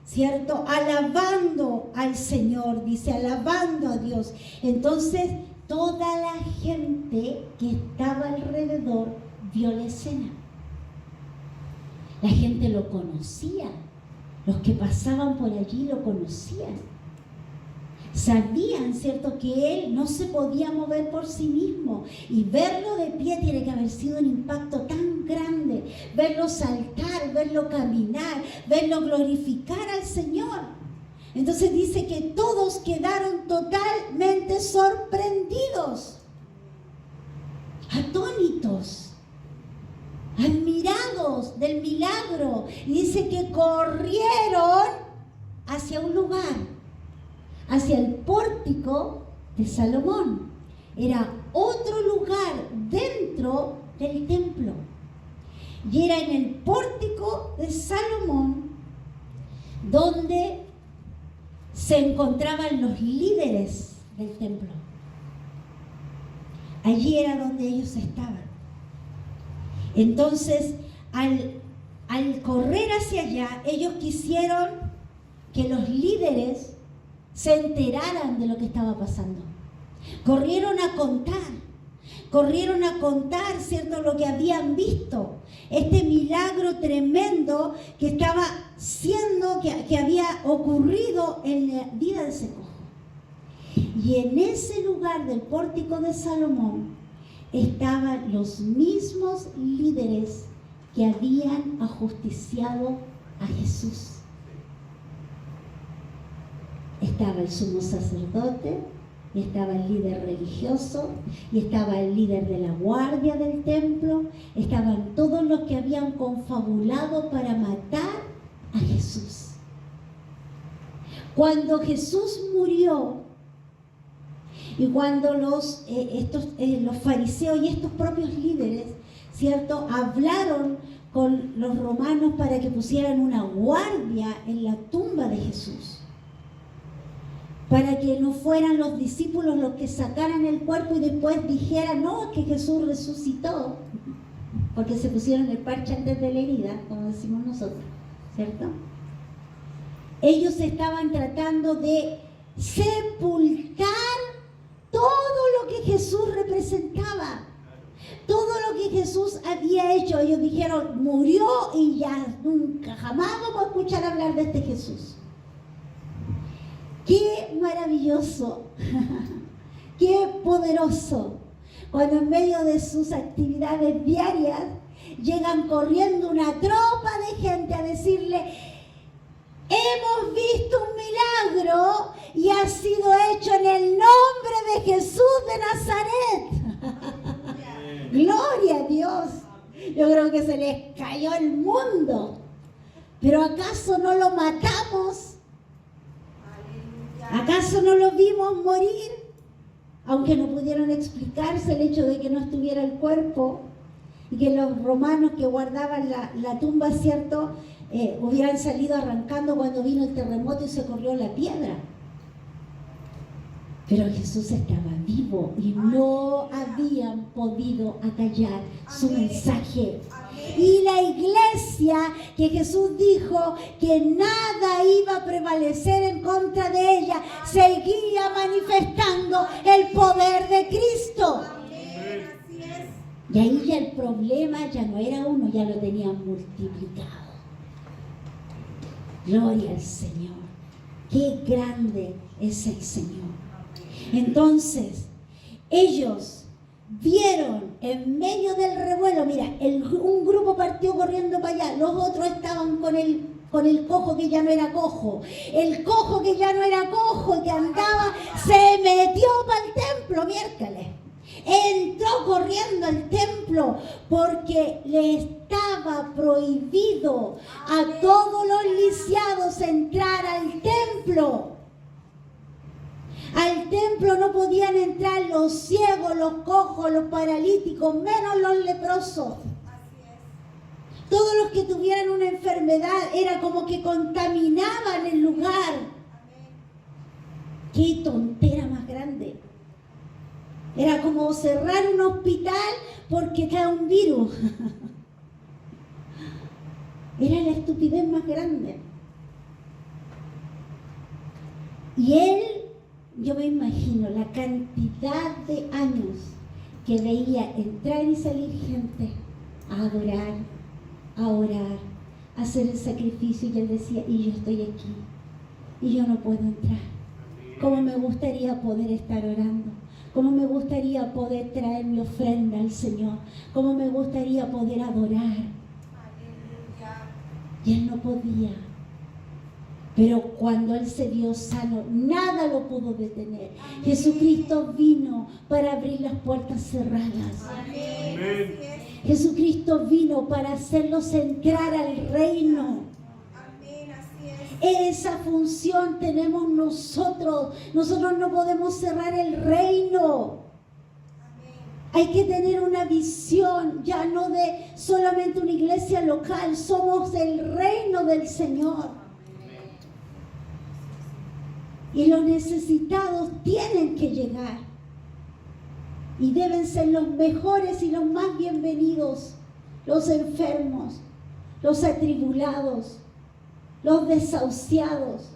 ¿cierto? Alabando al Señor, dice, alabando a Dios. Entonces, toda la gente que estaba alrededor vio la escena. La gente lo conocía. Los que pasaban por allí lo conocían. Sabían, ¿cierto?, que él no se podía mover por sí mismo. Y verlo de pie tiene que haber sido un impacto tan grande. Verlo saltar, verlo caminar, verlo glorificar al Señor. Entonces dice que todos quedaron totalmente sorprendidos, atónitos, admirados del milagro. Y dice que corrieron hacia un lugar, hacia el pórtico de Salomón. Era otro lugar dentro del templo. Y era en el pórtico de Salomón donde se encontraban los líderes del templo. Allí era donde ellos estaban. Entonces, al correr hacia allá, ellos quisieron que los líderes se enteraran de lo que estaba pasando. Corrieron a contar, ¿cierto?, lo que habían visto. Este milagro tremendo que estaba siendo, que había ocurrido en la vida de ese cojo. Y en ese lugar del pórtico de Salomón estaban los mismos líderes que habían ajusticiado a Jesús. Estaba el sumo sacerdote, y estaba el líder religioso, y estaba el líder de la guardia del templo, estaban todos los que habían confabulado para matar a Jesús. Cuando Jesús murió, y cuando los fariseos y estos propios líderes, ¿cierto?, hablaron con los romanos para que pusieran una guardia en la tumba de Jesús, para que no fueran los discípulos los que sacaran el cuerpo y después dijeran, no, que Jesús resucitó, porque se pusieron el parche antes de la herida, como decimos nosotros, ¿cierto? Ellos estaban tratando de sepultar todo lo que Jesús representaba. que Jesús había hecho, ellos dijeron, murió y ya nunca, jamás vamos a escuchar hablar de este Jesús. ¡Qué maravilloso! ¡Qué poderoso! Cuando en medio de sus actividades diarias llegan corriendo una tropa de gente a decirle, hemos visto un milagro y ha sido hecho en el nombre de Jesús de Nazaret. Gloria a Dios. Yo creo que se les cayó el mundo. ¿Pero acaso no lo matamos? ¿Acaso no lo vimos morir? Aunque no pudieron explicarse el hecho de que no estuviera el cuerpo y que los romanos que guardaban la tumba, ¿cierto?, hubieran salido arrancando cuando vino el terremoto y se corrió la piedra. Pero Jesús estaba vivo y no habían podido acallar su mensaje. Y la iglesia, que Jesús dijo que nada iba a prevalecer en contra de ella, seguía manifestando el poder de Cristo. Y ahí ya el problema ya no era uno, ya lo tenían multiplicado. Gloria al Señor. Qué grande es el Señor. Entonces, ellos vieron en medio del revuelo, mira, un grupo partió corriendo para allá, los otros estaban con el cojo que ya no era cojo. El cojo que ya no era cojo, que andaba, se metió para el templo miércoles. Entró corriendo al templo porque le estaba prohibido a todos los lisiados entrar al templo. Al templo no podían entrar los ciegos, los cojos, los paralíticos, menos los leprosos. Todos los que tuvieran una enfermedad era como que contaminaban el lugar. ¡Qué tontera más grande! Era como cerrar un hospital porque cae un virus. Era la estupidez más grande. Y él, yo me imagino la cantidad de años que veía entrar y salir gente a adorar, a orar, a hacer el sacrificio, y él decía, y yo estoy aquí, y yo no puedo entrar. Cómo me gustaría poder estar orando, cómo me gustaría poder traer mi ofrenda al Señor, cómo me gustaría poder adorar. Y él no podía. Pero cuando él se vio sano, nada lo pudo detener. Amén. Jesucristo vino para abrir las puertas cerradas. Amén. Jesucristo vino para hacerlos entrar al reino. Amén. Así es. Esa función tenemos nosotros. Nosotros no podemos cerrar el reino. Hay que tener una visión, ya no de solamente una iglesia local. Somos el reino del Señor. Y los necesitados tienen que llegar. Y deben ser los mejores y los más bienvenidos. Los enfermos, los atribulados, los desahuciados.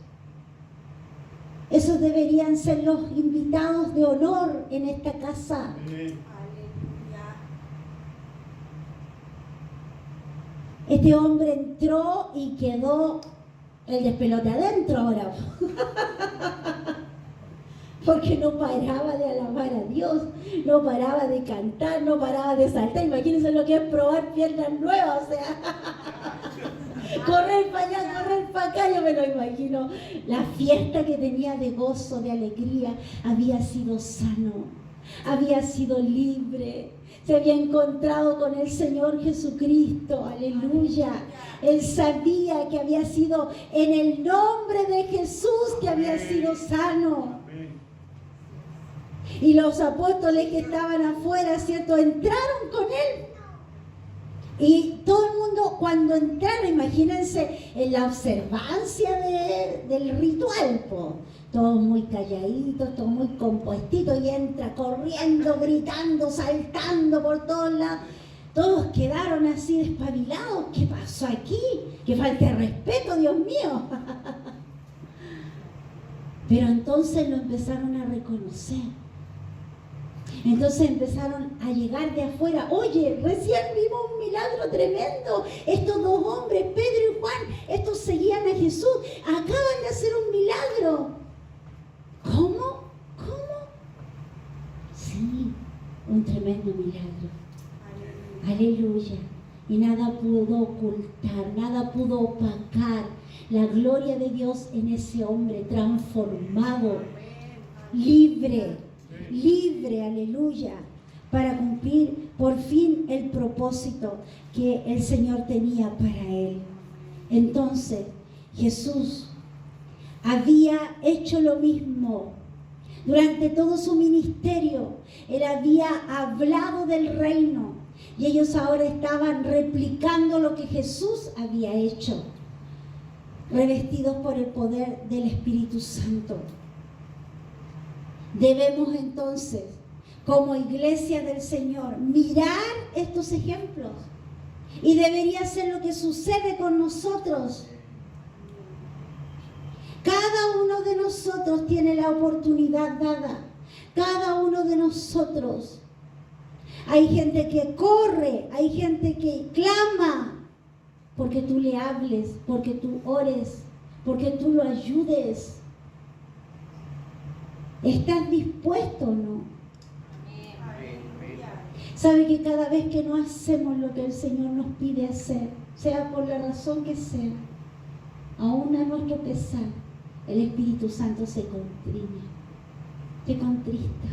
Esos deberían ser los invitados de honor en esta casa. Aleluya. Este hombre entró y quedó el despelote adentro ahora. Porque no paraba de alabar a Dios, no paraba de cantar, no paraba de saltar. Imagínense lo que es probar piernas nuevas, o sea, correr para allá, correr para acá, yo me lo imagino. La fiesta que tenía de gozo, de alegría, había sido sano, había sido libre. Se había encontrado con el Señor Jesucristo, aleluya. Él sabía que había sido en el nombre de Jesús que había sido sano. Y los apóstoles que estaban afuera, ¿cierto?, entraron con él. Y todo el mundo, cuando entraron, imagínense en la observancia del ritual, po. Todos muy calladitos, todos muy compuestitos, y entra corriendo, gritando, saltando por todos lados. Todos quedaron así despabilados. ¿Qué pasó aquí? ¡Qué falta de respeto, Dios mío! Pero entonces lo empezaron a reconocer. Entonces empezaron a llegar de afuera. Oye, recién vimos un milagro tremendo. Estos dos hombres, Pedro y Juan, estos seguían a Jesús. Acaban de hacer un milagro. ¿Cómo? Sí, un tremendo milagro. Aleluya. Y nada pudo ocultar, nada pudo opacar la gloria de Dios en ese hombre transformado, libre, aleluya, para cumplir por fin el propósito que el Señor tenía para él. Entonces, Jesús había hecho lo mismo durante todo su ministerio. Él había hablado del reino y ellos ahora estaban replicando lo que Jesús había hecho, revestidos por el poder del Espíritu Santo. Debemos entonces, como iglesia del Señor, mirar estos ejemplos. Y debería ser lo que sucede con nosotros. Cada uno de nosotros tiene la oportunidad dada. Cada uno de nosotros. Hay gente que corre, hay gente que clama, porque tú le hables, porque tú ores, porque tú lo ayudes. ¿Estás dispuesto o no? ¿Sabe que cada vez que no hacemos lo que el Señor nos pide hacer, sea por la razón que sea, aún a nuestro pesar, el Espíritu Santo se contriñe, se contrista,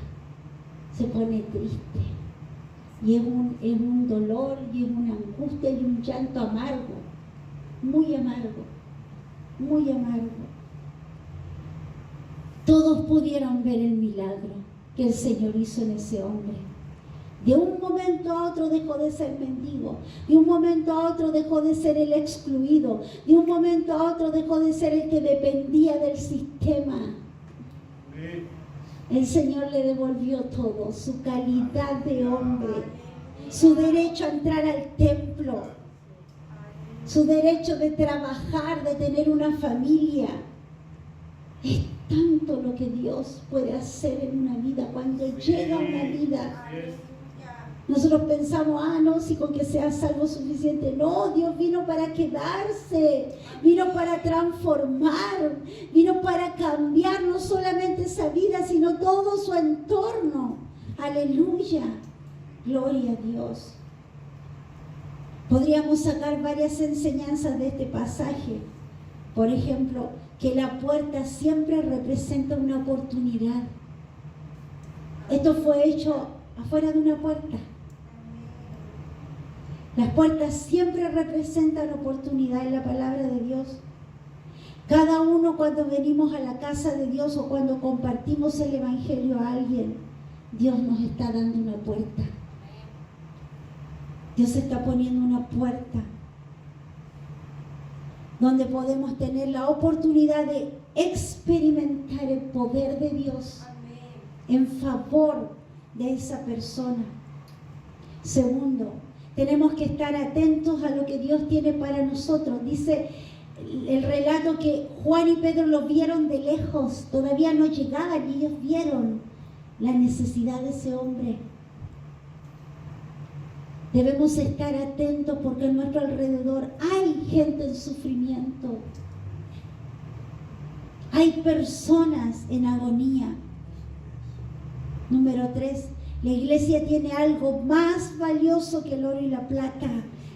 se pone triste? Y es un dolor, y es una angustia, y un llanto amargo, muy amargo, muy amargo. Todos pudieron ver el milagro que el Señor hizo en ese hombre. De un momento a otro dejó de ser mendigo, de un momento a otro dejó de ser el excluido, de un momento a otro dejó de ser el que dependía del sistema. El Señor le devolvió todo, su calidad de hombre, su derecho a entrar al templo, su derecho de trabajar, de tener una familia. Es tanto lo que Dios puede hacer en una vida cuando llega una vida. Nosotros pensamos, no, si con que sea salvo suficiente. No, Dios vino para quedarse, vino para transformar, vino para cambiar no solamente esa vida, sino todo su entorno. Aleluya, gloria a Dios. Podríamos sacar varias enseñanzas de este pasaje. Por ejemplo, que la puerta siempre representa una oportunidad. Esto fue hecho afuera de una puerta. Las puertas siempre representan oportunidad en la palabra de Dios. Cada uno, cuando venimos a la casa de Dios o cuando compartimos el Evangelio a alguien, Dios nos está dando una puerta. Dios está poniendo una puerta donde podemos tener la oportunidad de experimentar el poder de Dios en favor de esa persona. Segundo, tenemos que estar atentos a lo que Dios tiene para nosotros. Dice el relato que Juan y Pedro lo vieron de lejos, todavía no llegaban y ellos vieron la necesidad de ese hombre. Debemos estar atentos porque a nuestro alrededor hay gente en sufrimiento. Hay personas en agonía. Número 3, la iglesia tiene algo más valioso que el oro y la plata.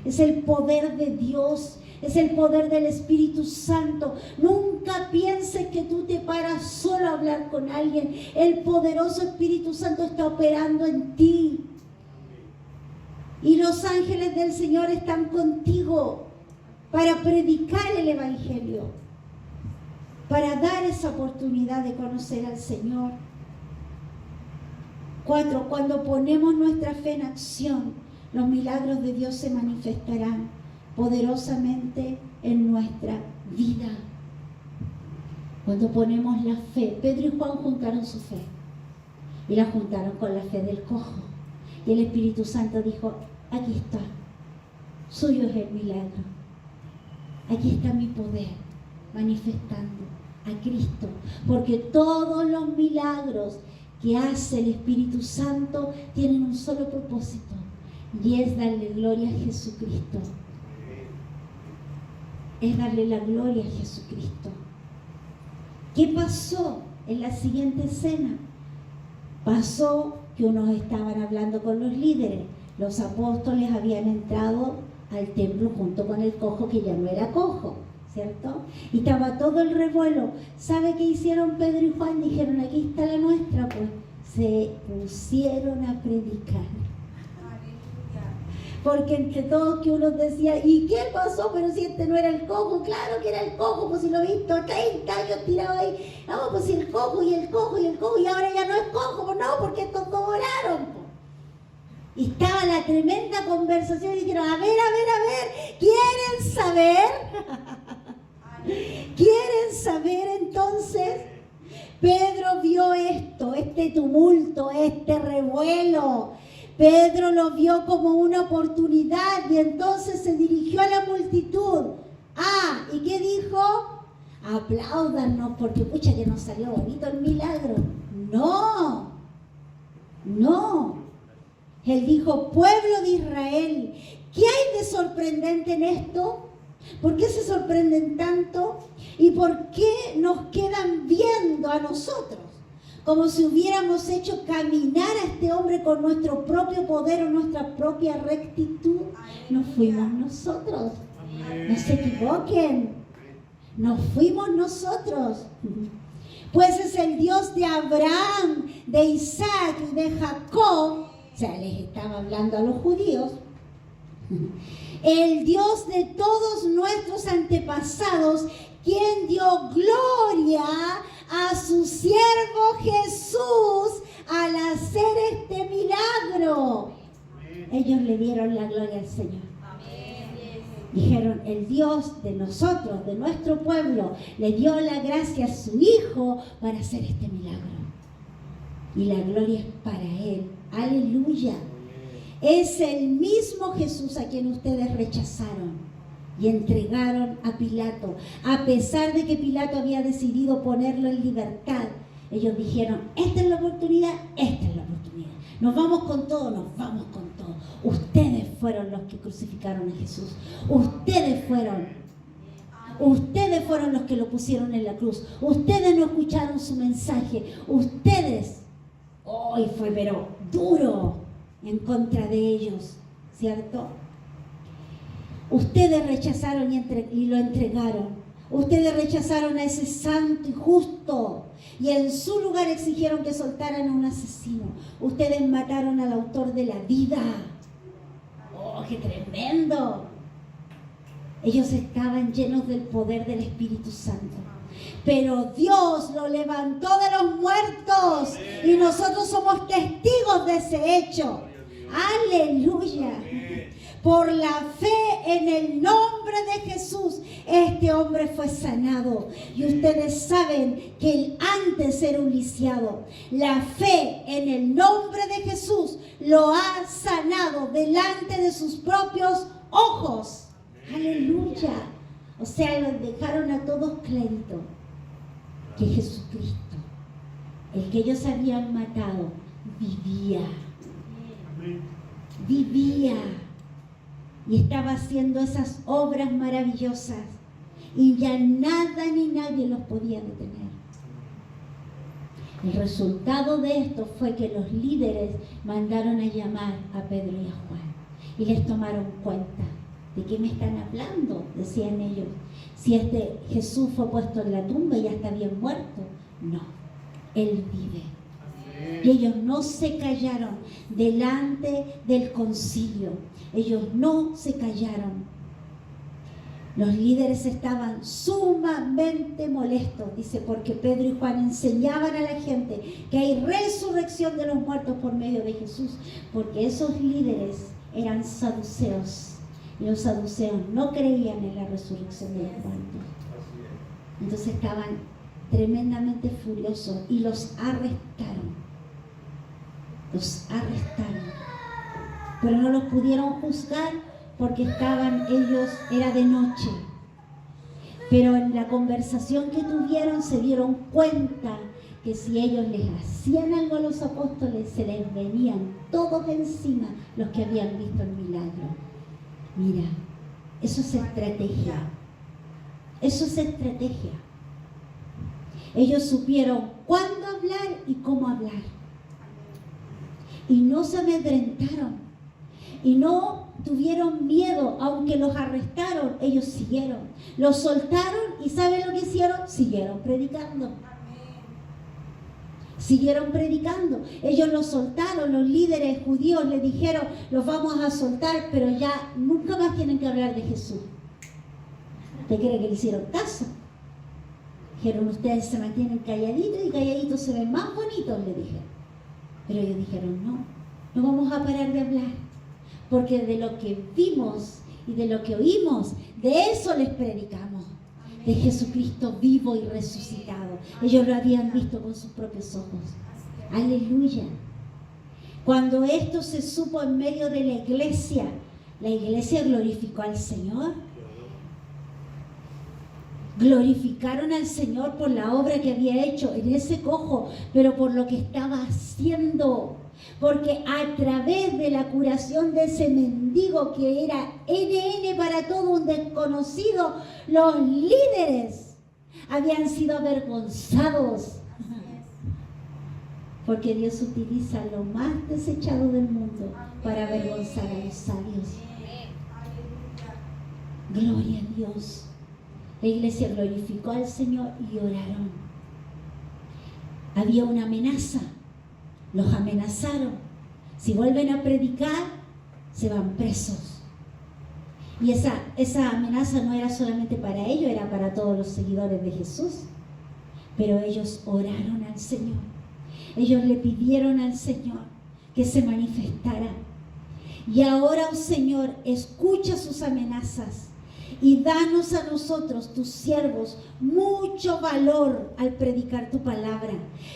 Es el poder de Dios, es el poder del Espíritu Santo. Nunca pienses que tú te paras solo a hablar con alguien. El poderoso Espíritu Santo está operando en ti. Y los ángeles del Señor están contigo para predicar el Evangelio, para dar esa oportunidad de conocer al Señor. 4, cuando ponemos nuestra fe en acción, los milagros de Dios se manifestarán poderosamente en nuestra vida. Cuando ponemos la fe, Pedro y Juan juntaron su fe y la juntaron con la fe del cojo. Y el Espíritu Santo dijo, aquí está, suyo es el milagro. Aquí está mi poder manifestando a Cristo, porque todos los milagros que hace el Espíritu Santo tienen un solo propósito, y es darle gloria a Jesucristo. Es darle la gloria a Jesucristo. ¿Qué pasó en la siguiente escena? Pasó que unos estaban hablando con los líderes. Los apóstoles habían entrado al templo junto con el cojo, que ya no era cojo, ¿cierto? Y estaba todo el revuelo. ¿Sabe qué hicieron Pedro y Juan? Dijeron, aquí está la nuestra, pues. Se pusieron a predicar. Porque entre todos que uno decía, ¿y qué pasó? Pero si este no era el cojo. Claro que era el cojo, pues si lo he visto 30 años tirado ahí. No, pues si el cojo y el cojo y el cojo, y ahora ya no es cojo, pues no, porque estos dos oraron, pues. Y estaba la tremenda conversación y dijeron, a ver, ¿quieren saber? ¿Quieren saber entonces? Pedro vio esto, este tumulto, este revuelo. Pedro lo vio como una oportunidad y entonces se dirigió a la multitud. Ah, ¿y qué dijo? Apláudanos porque pucha que nos salió bonito el milagro. No, no. Él dijo, pueblo de Israel, ¿qué hay de sorprendente en esto? ¿Por qué se sorprenden tanto? ¿Y por qué nos quedan viendo a nosotros? Como si hubiéramos hecho caminar a este hombre con nuestro propio poder o nuestra propia rectitud. No fuimos nosotros. No se equivoquen. No fuimos nosotros. Pues es el Dios de Abraham, de Isaac y de Jacob. O sea, les estaba hablando a los judíos. El Dios de todos nuestros antepasados, quien dio gloria a su siervo Jesús al hacer este milagro. Ellos le dieron la gloria al Señor. Dijeron, el Dios de nosotros, de nuestro pueblo, le dio la gracia a su Hijo para hacer este milagro. Y la gloria es para Él. Aleluya. Es el mismo Jesús a quien ustedes rechazaron y entregaron a Pilato. A pesar de que Pilato había decidido ponerlo en libertad, ellos dijeron, esta es la oportunidad, esta es la oportunidad. Nos vamos con todo, nos vamos con todo. Ustedes fueron los que crucificaron a Jesús. Ustedes fueron los que lo pusieron en la cruz. Ustedes no escucharon su mensaje. Ustedes, hoy fue pero duro en contra de ellos, ¿cierto? Ustedes rechazaron y lo entregaron. Ustedes rechazaron a ese santo y justo y en su lugar exigieron que soltaran a un asesino. Ustedes mataron al autor de la vida. ¡Oh, qué tremendo! Ellos estaban llenos del poder del Espíritu Santo. Pero Dios lo levantó de los muertos y nosotros somos testigos de ese hecho. ¡Aleluya! Por la fe en el nombre de Jesús, este hombre fue sanado. Y ustedes saben que él antes era un lisiado. La fe en el nombre de Jesús lo ha sanado delante de sus propios ojos. ¡Aleluya! O sea, los dejaron a todos clarito que Jesucristo, el que ellos habían matado, vivía. Vivía. Y estaba haciendo esas obras maravillosas. Y ya nada ni nadie los podía detener. El resultado de esto fue que los líderes mandaron a llamar a Pedro y a Juan. Y les tomaron cuenta. ¿De qué me están hablando? Decían ellos. Si este Jesús fue puesto en la tumba y ya está bien muerto. No, Él vive. Y ellos no se callaron delante del concilio. Ellos no se callaron. Los líderes estaban sumamente molestos, dice, porque Pedro y Juan enseñaban a la gente que hay resurrección de los muertos por medio de Jesús, porque esos líderes eran saduceos. Y los saduceos no creían en la resurrección de los muertos. Entonces estaban tremendamente furiosos y los arrestaron. Los arrestaron. Pero no los pudieron juzgar porque estaban ellos, era de noche. Pero en la conversación que tuvieron se dieron cuenta que si ellos les hacían algo a los apóstoles, se les venían todos encima los que habían visto el milagro. Mira, eso es estrategia. Eso es estrategia. Ellos supieron cuándo hablar y cómo hablar. Y no se amedrentaron. Y no tuvieron miedo, aunque los arrestaron, ellos siguieron. Los soltaron y ¿saben lo que hicieron? Siguieron predicando. Siguieron predicando. Ellos los soltaron, los líderes judíos les dijeron, los vamos a soltar, pero ya nunca más tienen que hablar de Jesús. ¿Usted cree que le hicieron caso? Dijeron, ustedes se mantienen calladitos y calladitos se ven más bonitos, le dijeron. Pero ellos dijeron, no vamos a parar de hablar, porque de lo que vimos y de lo que oímos, de eso les predicamos. De Jesucristo vivo y resucitado. Ellos lo habían visto con sus propios ojos. Aleluya. Cuando esto se supo en medio de la iglesia glorificó al Señor. Glorificaron al Señor por la obra que había hecho en ese cojo, pero por lo que estaba haciendo. Porque a través de la curación de ese mendigo que era NN para todo un desconocido, los líderes habían sido avergonzados. Porque Dios utiliza lo más desechado del mundo para avergonzar a los sabios. Gloria a Dios. La iglesia glorificó al Señor y oraron. Había una amenaza. Los amenazaron. Si vuelven a predicar, se van presos. Y esa amenaza no era solamente para ellos, era para todos los seguidores de Jesús. Pero ellos oraron al Señor. Ellos le pidieron al Señor que se manifestara. Y ahora, oh Señor, escucha sus amenazas. Y danos a nosotros, tus siervos, mucho valor al predicar tu palabra.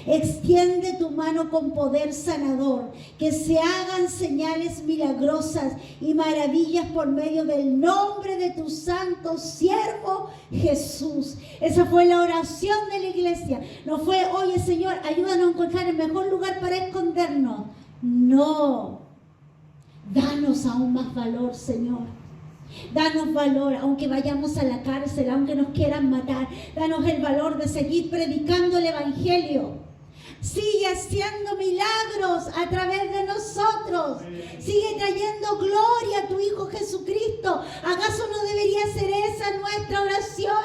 Extiende tu mano con poder sanador, que se hagan señales milagrosas y maravillas por medio del nombre de tu santo siervo Jesús. Esa fue la oración de la iglesia. No fue, oye Señor, ayúdanos a encontrar el mejor lugar para escondernos. No. Danos aún más valor, Señor. Danos valor, aunque vayamos a la cárcel, aunque nos quieran matar. Danos el valor de seguir predicando el Evangelio. Sigue haciendo milagros a través de nosotros. Sigue trayendo gloria a tu Hijo Jesucristo. ¿Acaso no debería ser esa nuestra oración?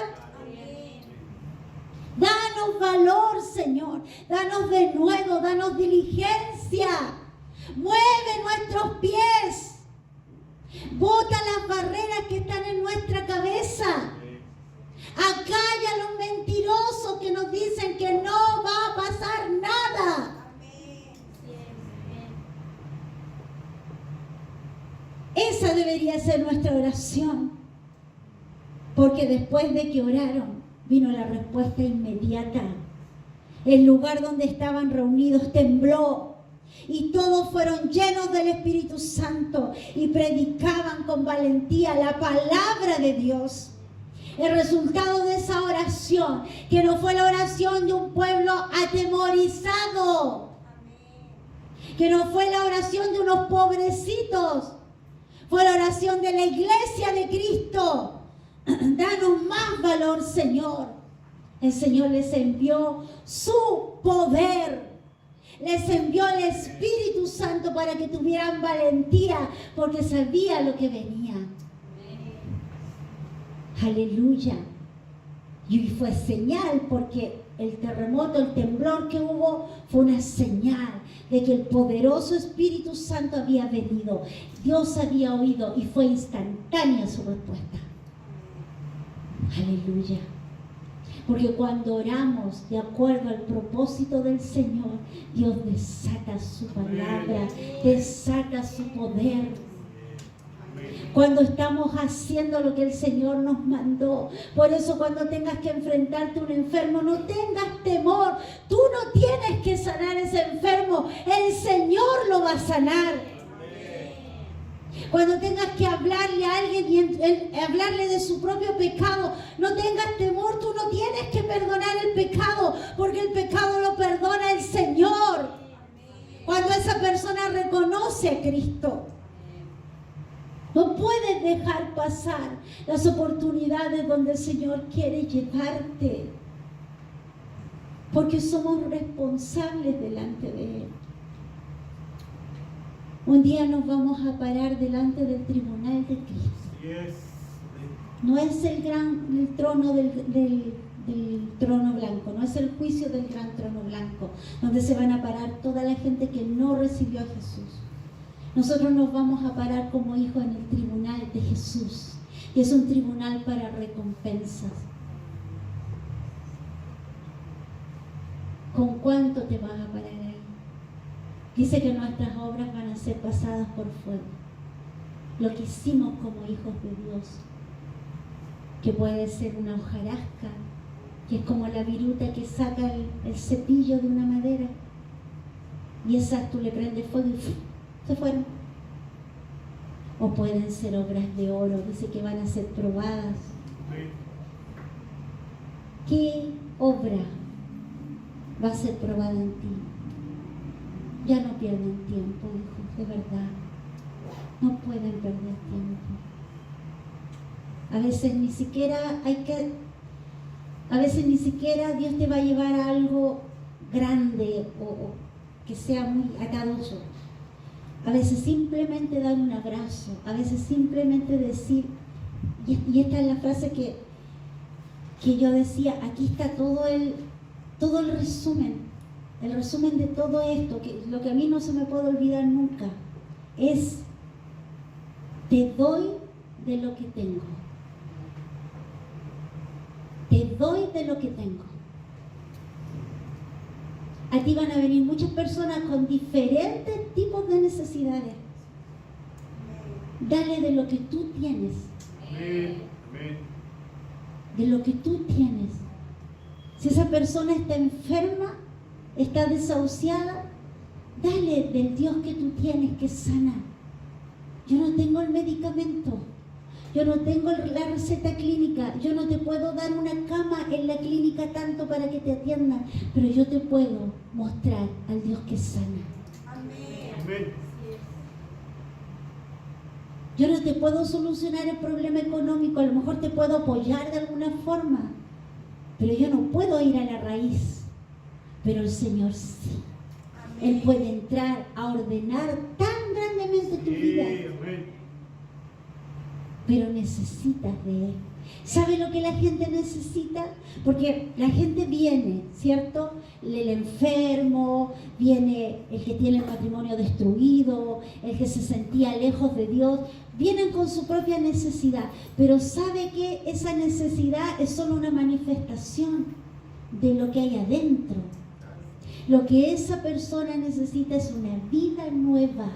Danos valor, Señor. Danos de nuevo, danos diligencia. Mueve nuestros pies. Bota las barreras que están en nuestra cabeza. Acalla a los mentirosos que nos dicen que no va a pasar nada. Esa debería ser nuestra oración. Porque después de que oraron, vino la respuesta inmediata. El lugar donde estaban reunidos tembló. Y todos fueron llenos del Espíritu Santo y predicaban con valentía la palabra de Dios. El resultado de esa oración, que no fue la oración de un pueblo atemorizado, que no fue la oración de unos pobrecitos, fue la oración de la iglesia de Cristo. Danos más valor, Señor. El Señor les envió su poder. Les envió el Espíritu Santo para que tuvieran valentía, porque sabía lo que venía. Aleluya. Y fue señal, porque el terremoto, el temblor que hubo, fue una señal de que el poderoso Espíritu Santo había venido. Dios había oído y fue instantánea su respuesta. Aleluya. Porque cuando oramos de acuerdo al propósito del Señor, Dios desata su palabra, desata su poder. Cuando estamos haciendo lo que el Señor nos mandó. Por eso cuando tengas que enfrentarte a un enfermo, no tengas temor. Tú no tienes que sanar a ese enfermo. El Señor lo va a sanar. Cuando tengas que hablarle a alguien y hablarle de su propio pecado, no tengas temor, tú no tienes que perdonar el pecado, porque el pecado lo perdona persona reconoce a Cristo. No puedes dejar pasar las oportunidades donde el Señor quiere llevarte, porque somos responsables delante de Él. Un día nos vamos a parar delante del tribunal de Cristo. No es el trono del trono blanco, no es el juicio del gran trono blanco, donde se van a parar toda la gente que no recibió a Jesús. Nosotros nos vamos a parar como hijos en el tribunal de Jesús, y es un tribunal para recompensas. ¿Con cuánto te vas a parar ahí? Dice que nuestras obras van a ser pasadas por fuego. Lo que hicimos como hijos de Dios, que puede ser una hojarasca, que es como la viruta que saca el cepillo de una madera, y esas tú le prendes fuego y se fueron. O pueden ser obras de oro, dice que van a ser probadas. ¿Qué obra va a ser probada en ti? Ya no pierden tiempo, hijos, de verdad. No pueden perder tiempo. A veces ni siquiera Dios te va a llevar a algo grande o que sea muy atadoso. A veces simplemente dar un abrazo, a veces simplemente decir, y esta es la frase que yo decía, aquí está todo el resumen de todo esto, que lo que a mí no se me puede olvidar nunca, es: te doy de lo que tengo. Te doy de lo que tengo. A ti van a venir muchas personas con diferentes tipos de necesidades. Dale de lo que tú tienes. De lo que tú tienes. Si esa persona está enferma, está desahuciada, dale del Dios que tú tienes, que sana. Yo no tengo el medicamento. Yo no tengo la receta clínica, yo no te puedo dar una cama en la clínica tanto para que te atiendan, pero yo te puedo mostrar al Dios que sana. Amén. Yo no te puedo solucionar el problema económico, a lo mejor te puedo apoyar de alguna forma, pero yo no puedo ir a la raíz, pero el Señor sí. Amén. Él puede entrar a ordenar tan grandemente tu vida. Amén. Pero necesitas de Él. ¿Sabe lo que la gente necesita? Porque la gente viene, ¿cierto? El enfermo, viene el que tiene el matrimonio destruido, el que se sentía lejos de Dios, vienen con su propia necesidad, pero sabe que esa necesidad es solo una manifestación de lo que hay adentro. Lo que esa persona necesita es una vida nueva.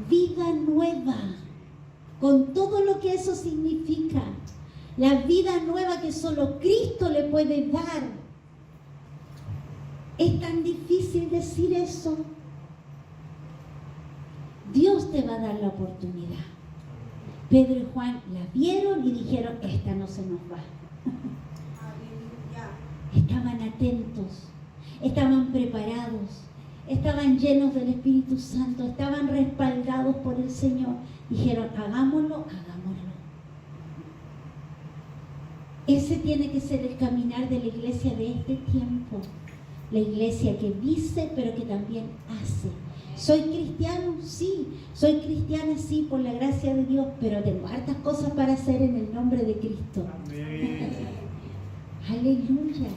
Vida nueva, con todo lo que eso significa, la vida nueva que solo Cristo le puede dar. Es tan difícil decir eso. Dios te va a dar la oportunidad. Pedro y Juan la vieron y dijeron, esta no se nos va. Estaban atentos, estaban preparados. Estaban llenos del Espíritu Santo, estaban respaldados por el Señor. Dijeron, hagámoslo, hagámoslo. Ese tiene que ser el caminar de la iglesia de este tiempo. La iglesia que dice, pero que también hace. ¿Soy cristiano? Sí. ¿Soy cristiana? Sí, por la gracia de Dios, pero tengo hartas cosas para hacer en el nombre de Cristo. Amén. Aleluya.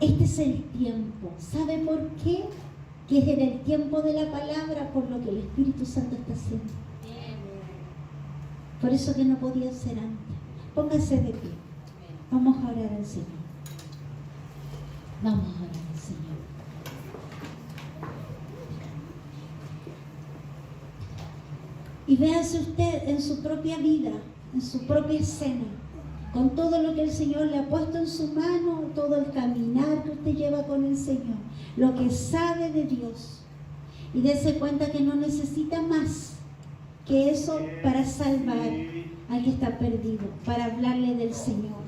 Este es el tiempo. ¿Sabe por qué? Que es en el tiempo de la palabra, por lo que el Espíritu Santo está haciendo. Por eso que no podía ser antes. Póngase de pie. Vamos a orar al Señor. Vamos a orar al Señor. Y véase usted en su propia vida, en su propia escena, con todo lo que el Señor le ha puesto en su mano, todo el caminar que usted lleva con el Señor, lo que sabe de Dios, y dése cuenta que no necesita más que eso para salvar al que está perdido, para hablarle del Señor.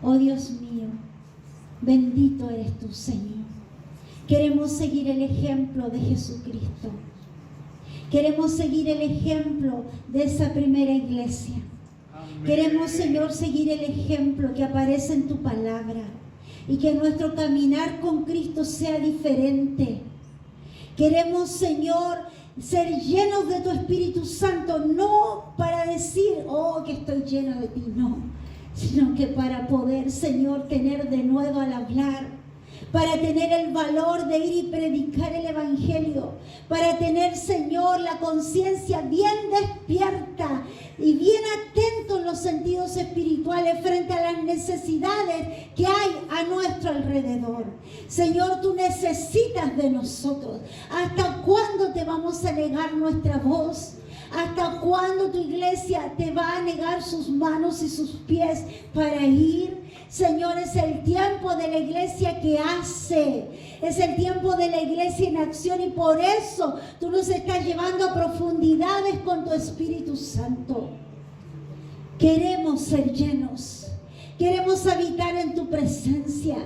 Oh Dios mío, bendito eres tú, Señor. Queremos seguir el ejemplo de Jesucristo. Queremos seguir el ejemplo de esa primera iglesia. Amén. Queremos, Señor, seguir el ejemplo que aparece en tu palabra y que nuestro caminar con Cristo sea diferente. Queremos, Señor, ser llenos de tu Espíritu Santo, no para decir, oh, que estoy lleno de ti, no, sino que para poder, Señor, tener de nuevo al hablar, para tener el valor de ir y predicar el Evangelio, para tener, Señor, la conciencia bien despierta y bien atento en los sentidos espirituales frente a las necesidades que hay a nuestro alrededor. Señor, tú necesitas de nosotros. ¿Hasta cuándo te vamos a negar nuestra voz? ¿Hasta cuándo tu iglesia te va a negar sus manos y sus pies para ir? Señor, es el tiempo de la iglesia que hace. Es el tiempo de la iglesia en acción y por eso tú nos estás llevando a profundidades con tu Espíritu Santo. Queremos ser llenos. Queremos habitar en tu presencia.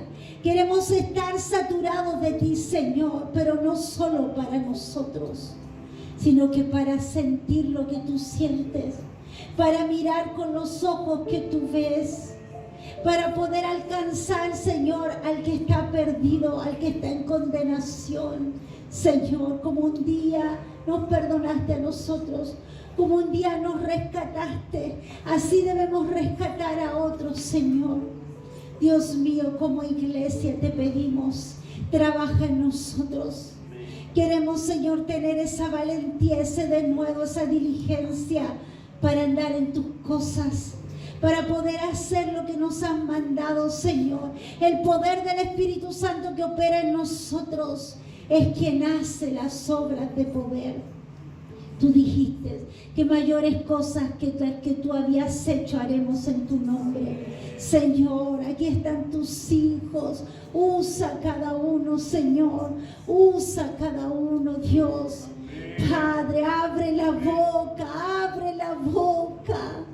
Queremos estar saturados de ti, Señor, pero no solo para nosotros, sino que para sentir lo que tú sientes, para mirar con los ojos que tú ves, para poder alcanzar, Señor, al que está perdido, al que está en condenación. Señor, como un día nos perdonaste a nosotros, como un día nos rescataste, así debemos rescatar a otros, Señor. Dios mío, como iglesia te pedimos, trabaja en nosotros. Queremos, Señor, tener esa valentía, ese de nuevo, esa diligencia para andar en tus cosas, para poder hacer lo que nos han mandado, Señor. El poder del Espíritu Santo que opera en nosotros es quien hace las obras de poder. Tú dijiste que mayores cosas que tú habías hecho haremos en tu nombre. Señor, aquí están tus hijos. Usa cada uno, Señor. Usa cada uno, Dios. Padre, abre la boca, abre la boca.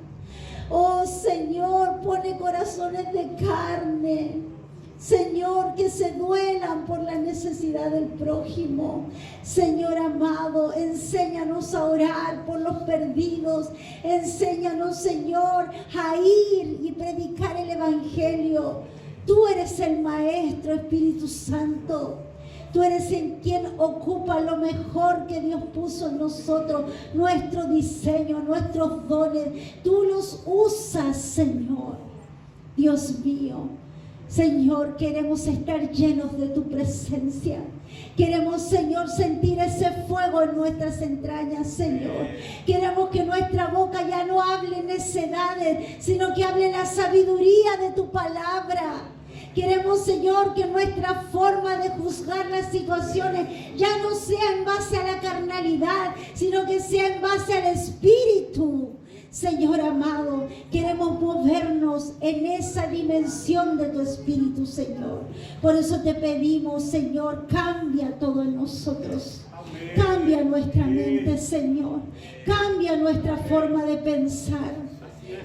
Oh, Señor, pone corazones de carne. Señor, que se duelan por la necesidad del prójimo. Señor amado, enséñanos a orar por los perdidos. Enséñanos, Señor, a ir y predicar el Evangelio. Tú eres el Maestro, Espíritu Santo. Tú eres en quien ocupa lo mejor que Dios puso en nosotros, nuestro diseño, nuestros dones. Tú los usas, Señor. Dios mío, Señor, queremos estar llenos de tu presencia. Queremos, Señor, sentir ese fuego en nuestras entrañas, Señor. Queremos que nuestra boca ya no hable necedades, sino que hable la sabiduría de tu palabra. Queremos, Señor, que nuestra forma de juzgar las situaciones ya no sea en base a la carnalidad, sino que sea en base al Espíritu. Señor amado, queremos movernos en esa dimensión de tu Espíritu, Señor. Por eso te pedimos, Señor, cambia todo en nosotros. Cambia nuestra mente, Señor. Cambia nuestra forma de pensar.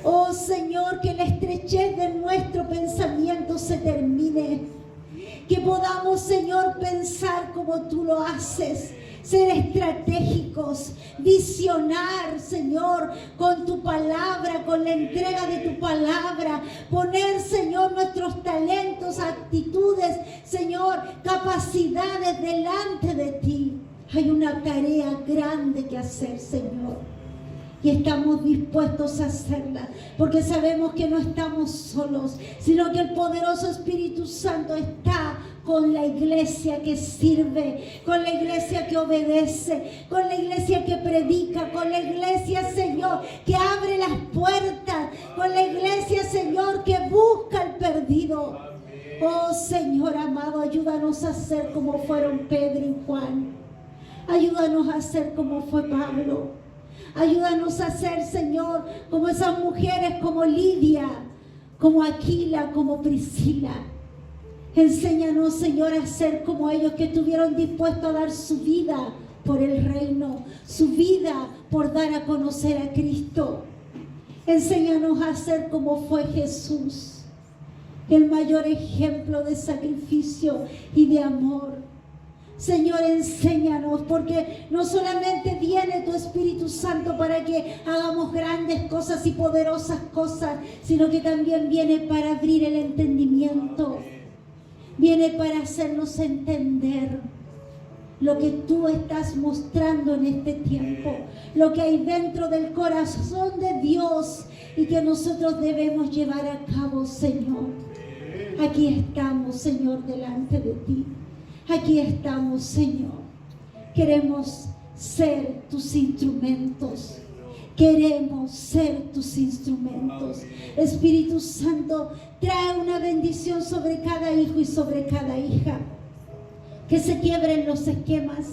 Oh, Señor, que la estrechez de nuestro pensamiento se termine. Que podamos, Señor, pensar como tú lo haces. Ser estratégicos, visionar, Señor, con tu palabra, con la entrega de tu palabra. Poner, Señor, nuestros talentos, actitudes, Señor, capacidades delante de ti. Hay una tarea grande que hacer, Señor. Y estamos dispuestos a hacerla, porque sabemos que no estamos solos, sino que el poderoso Espíritu Santo está con la iglesia que sirve, con la iglesia que obedece, con la iglesia que predica, con la iglesia, Señor, que abre las puertas, con la iglesia, Señor, que busca al perdido. Oh, Señor amado, ayúdanos a ser como fueron Pedro y Juan. Ayúdanos a ser como fue Pablo. Ayúdanos a ser, Señor, como esas mujeres, como Lidia, como Aquila, como Priscila. Enséñanos, Señor, a ser como ellos que estuvieron dispuestos a dar su vida por el reino, su vida por dar a conocer a Cristo. Enséñanos a ser como fue Jesús, el mayor ejemplo de sacrificio y de amor. Señor, enséñanos, porque no solamente viene tu Espíritu Santo para que hagamos grandes cosas y poderosas cosas, sino que también viene para abrir el entendimiento. Viene para hacernos entender lo que tú estás mostrando en este tiempo, lo que hay dentro del corazón de Dios y que nosotros debemos llevar a cabo, Señor. Aquí estamos, Señor, delante de ti. Aquí estamos, Señor. Queremos ser tus instrumentos. Queremos ser tus instrumentos. Espíritu Santo, trae una bendición sobre cada hijo y sobre cada hija. Que se quiebren los esquemas,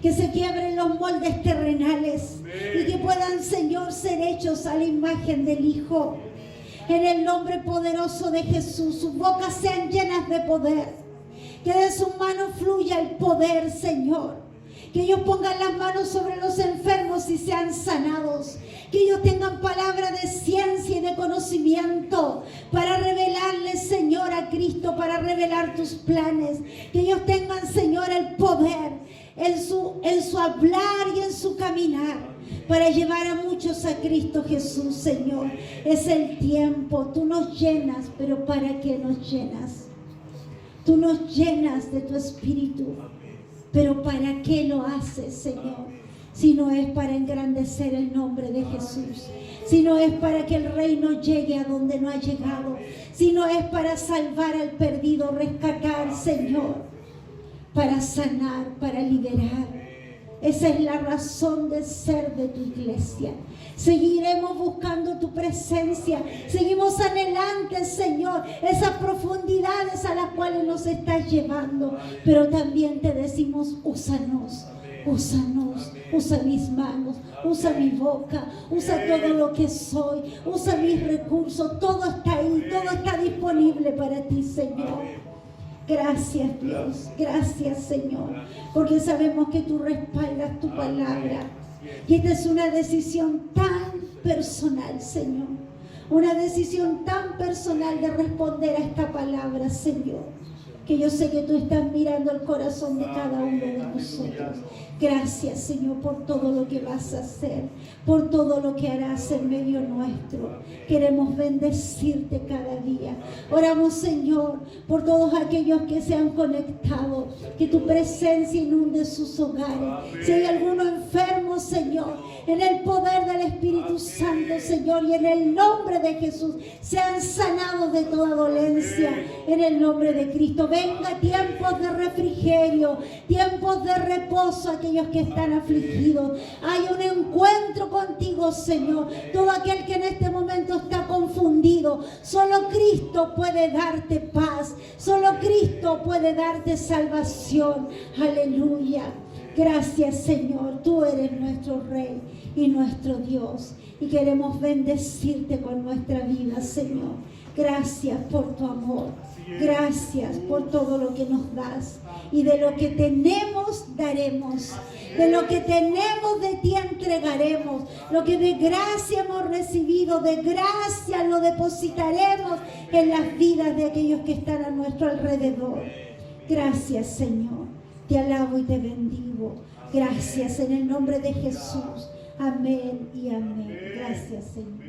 que se quiebren los moldes terrenales y que puedan, Señor, ser hechos a la imagen del Hijo. En el nombre poderoso de Jesús, sus bocas sean llenas de poder. Que de sus manos fluya el poder, Señor. Que ellos pongan las manos sobre los enfermos y sean sanados. Que ellos tengan palabra de ciencia y de conocimiento para revelarles, Señor, a Cristo, para revelar tus planes. Que ellos tengan, Señor, el poder en su hablar y en su caminar para llevar a muchos a Cristo Jesús, Señor. Es el tiempo. Tú nos llenas, pero ¿para qué nos llenas? Tú nos llenas de tu Espíritu. Pero ¿para qué lo haces, Señor? Si no es para engrandecer el nombre de Jesús. Si no es para que el reino llegue a donde no ha llegado. Si no es para salvar al perdido, rescatar, Señor. Para sanar, para liberar. Esa es la razón de ser de tu iglesia. Seguiremos buscando tu presencia. Seguimos anhelantes, Señor, esas profundidades a las cuales nos estás llevando. Pero también te decimos, úsanos. Úsanos, usa mis manos, usa mi boca, usa todo lo que soy, usa mis recursos. Todo está ahí, todo está disponible para ti, Señor. Gracias, Dios, gracias, Señor, porque sabemos que tú respaldas tu palabra. Y esta es una decisión tan personal, Señor. Una decisión tan personal de responder a esta palabra, Señor. Que yo sé que tú estás mirando el corazón de cada uno de nosotros. Gracias, Señor, por todo lo que vas a hacer, por todo lo que harás en medio nuestro. Queremos bendecirte cada día. Oramos, Señor, por todos aquellos que se han conectado, que tu presencia inunde sus hogares. Si hay alguno enfermo, Señor, en el poder del Espíritu Santo, Señor, y en el nombre de Jesús, sean sanados de toda dolencia, en el nombre de Cristo. Venga tiempos de refrigerio, tiempos de reposo a aquellos que están afligidos. Hay un encuentro contigo, Señor. Todo aquel que en este momento está confundido, solo Cristo puede darte paz, solo Cristo puede darte salvación. Aleluya. Gracias, Señor. Tú eres nuestro Rey y nuestro Dios. Y queremos bendecirte con nuestra vida, Señor. Gracias por tu amor. Gracias por todo lo que nos das. Y de lo que tenemos, daremos. De lo que tenemos, de ti entregaremos. Lo que de gracia hemos recibido, de gracia lo depositaremos en las vidas de aquellos que están a nuestro alrededor. Gracias, Señor. Te alabo y te bendigo. Gracias en el nombre de Jesús. Amén y amén. Gracias, Señor.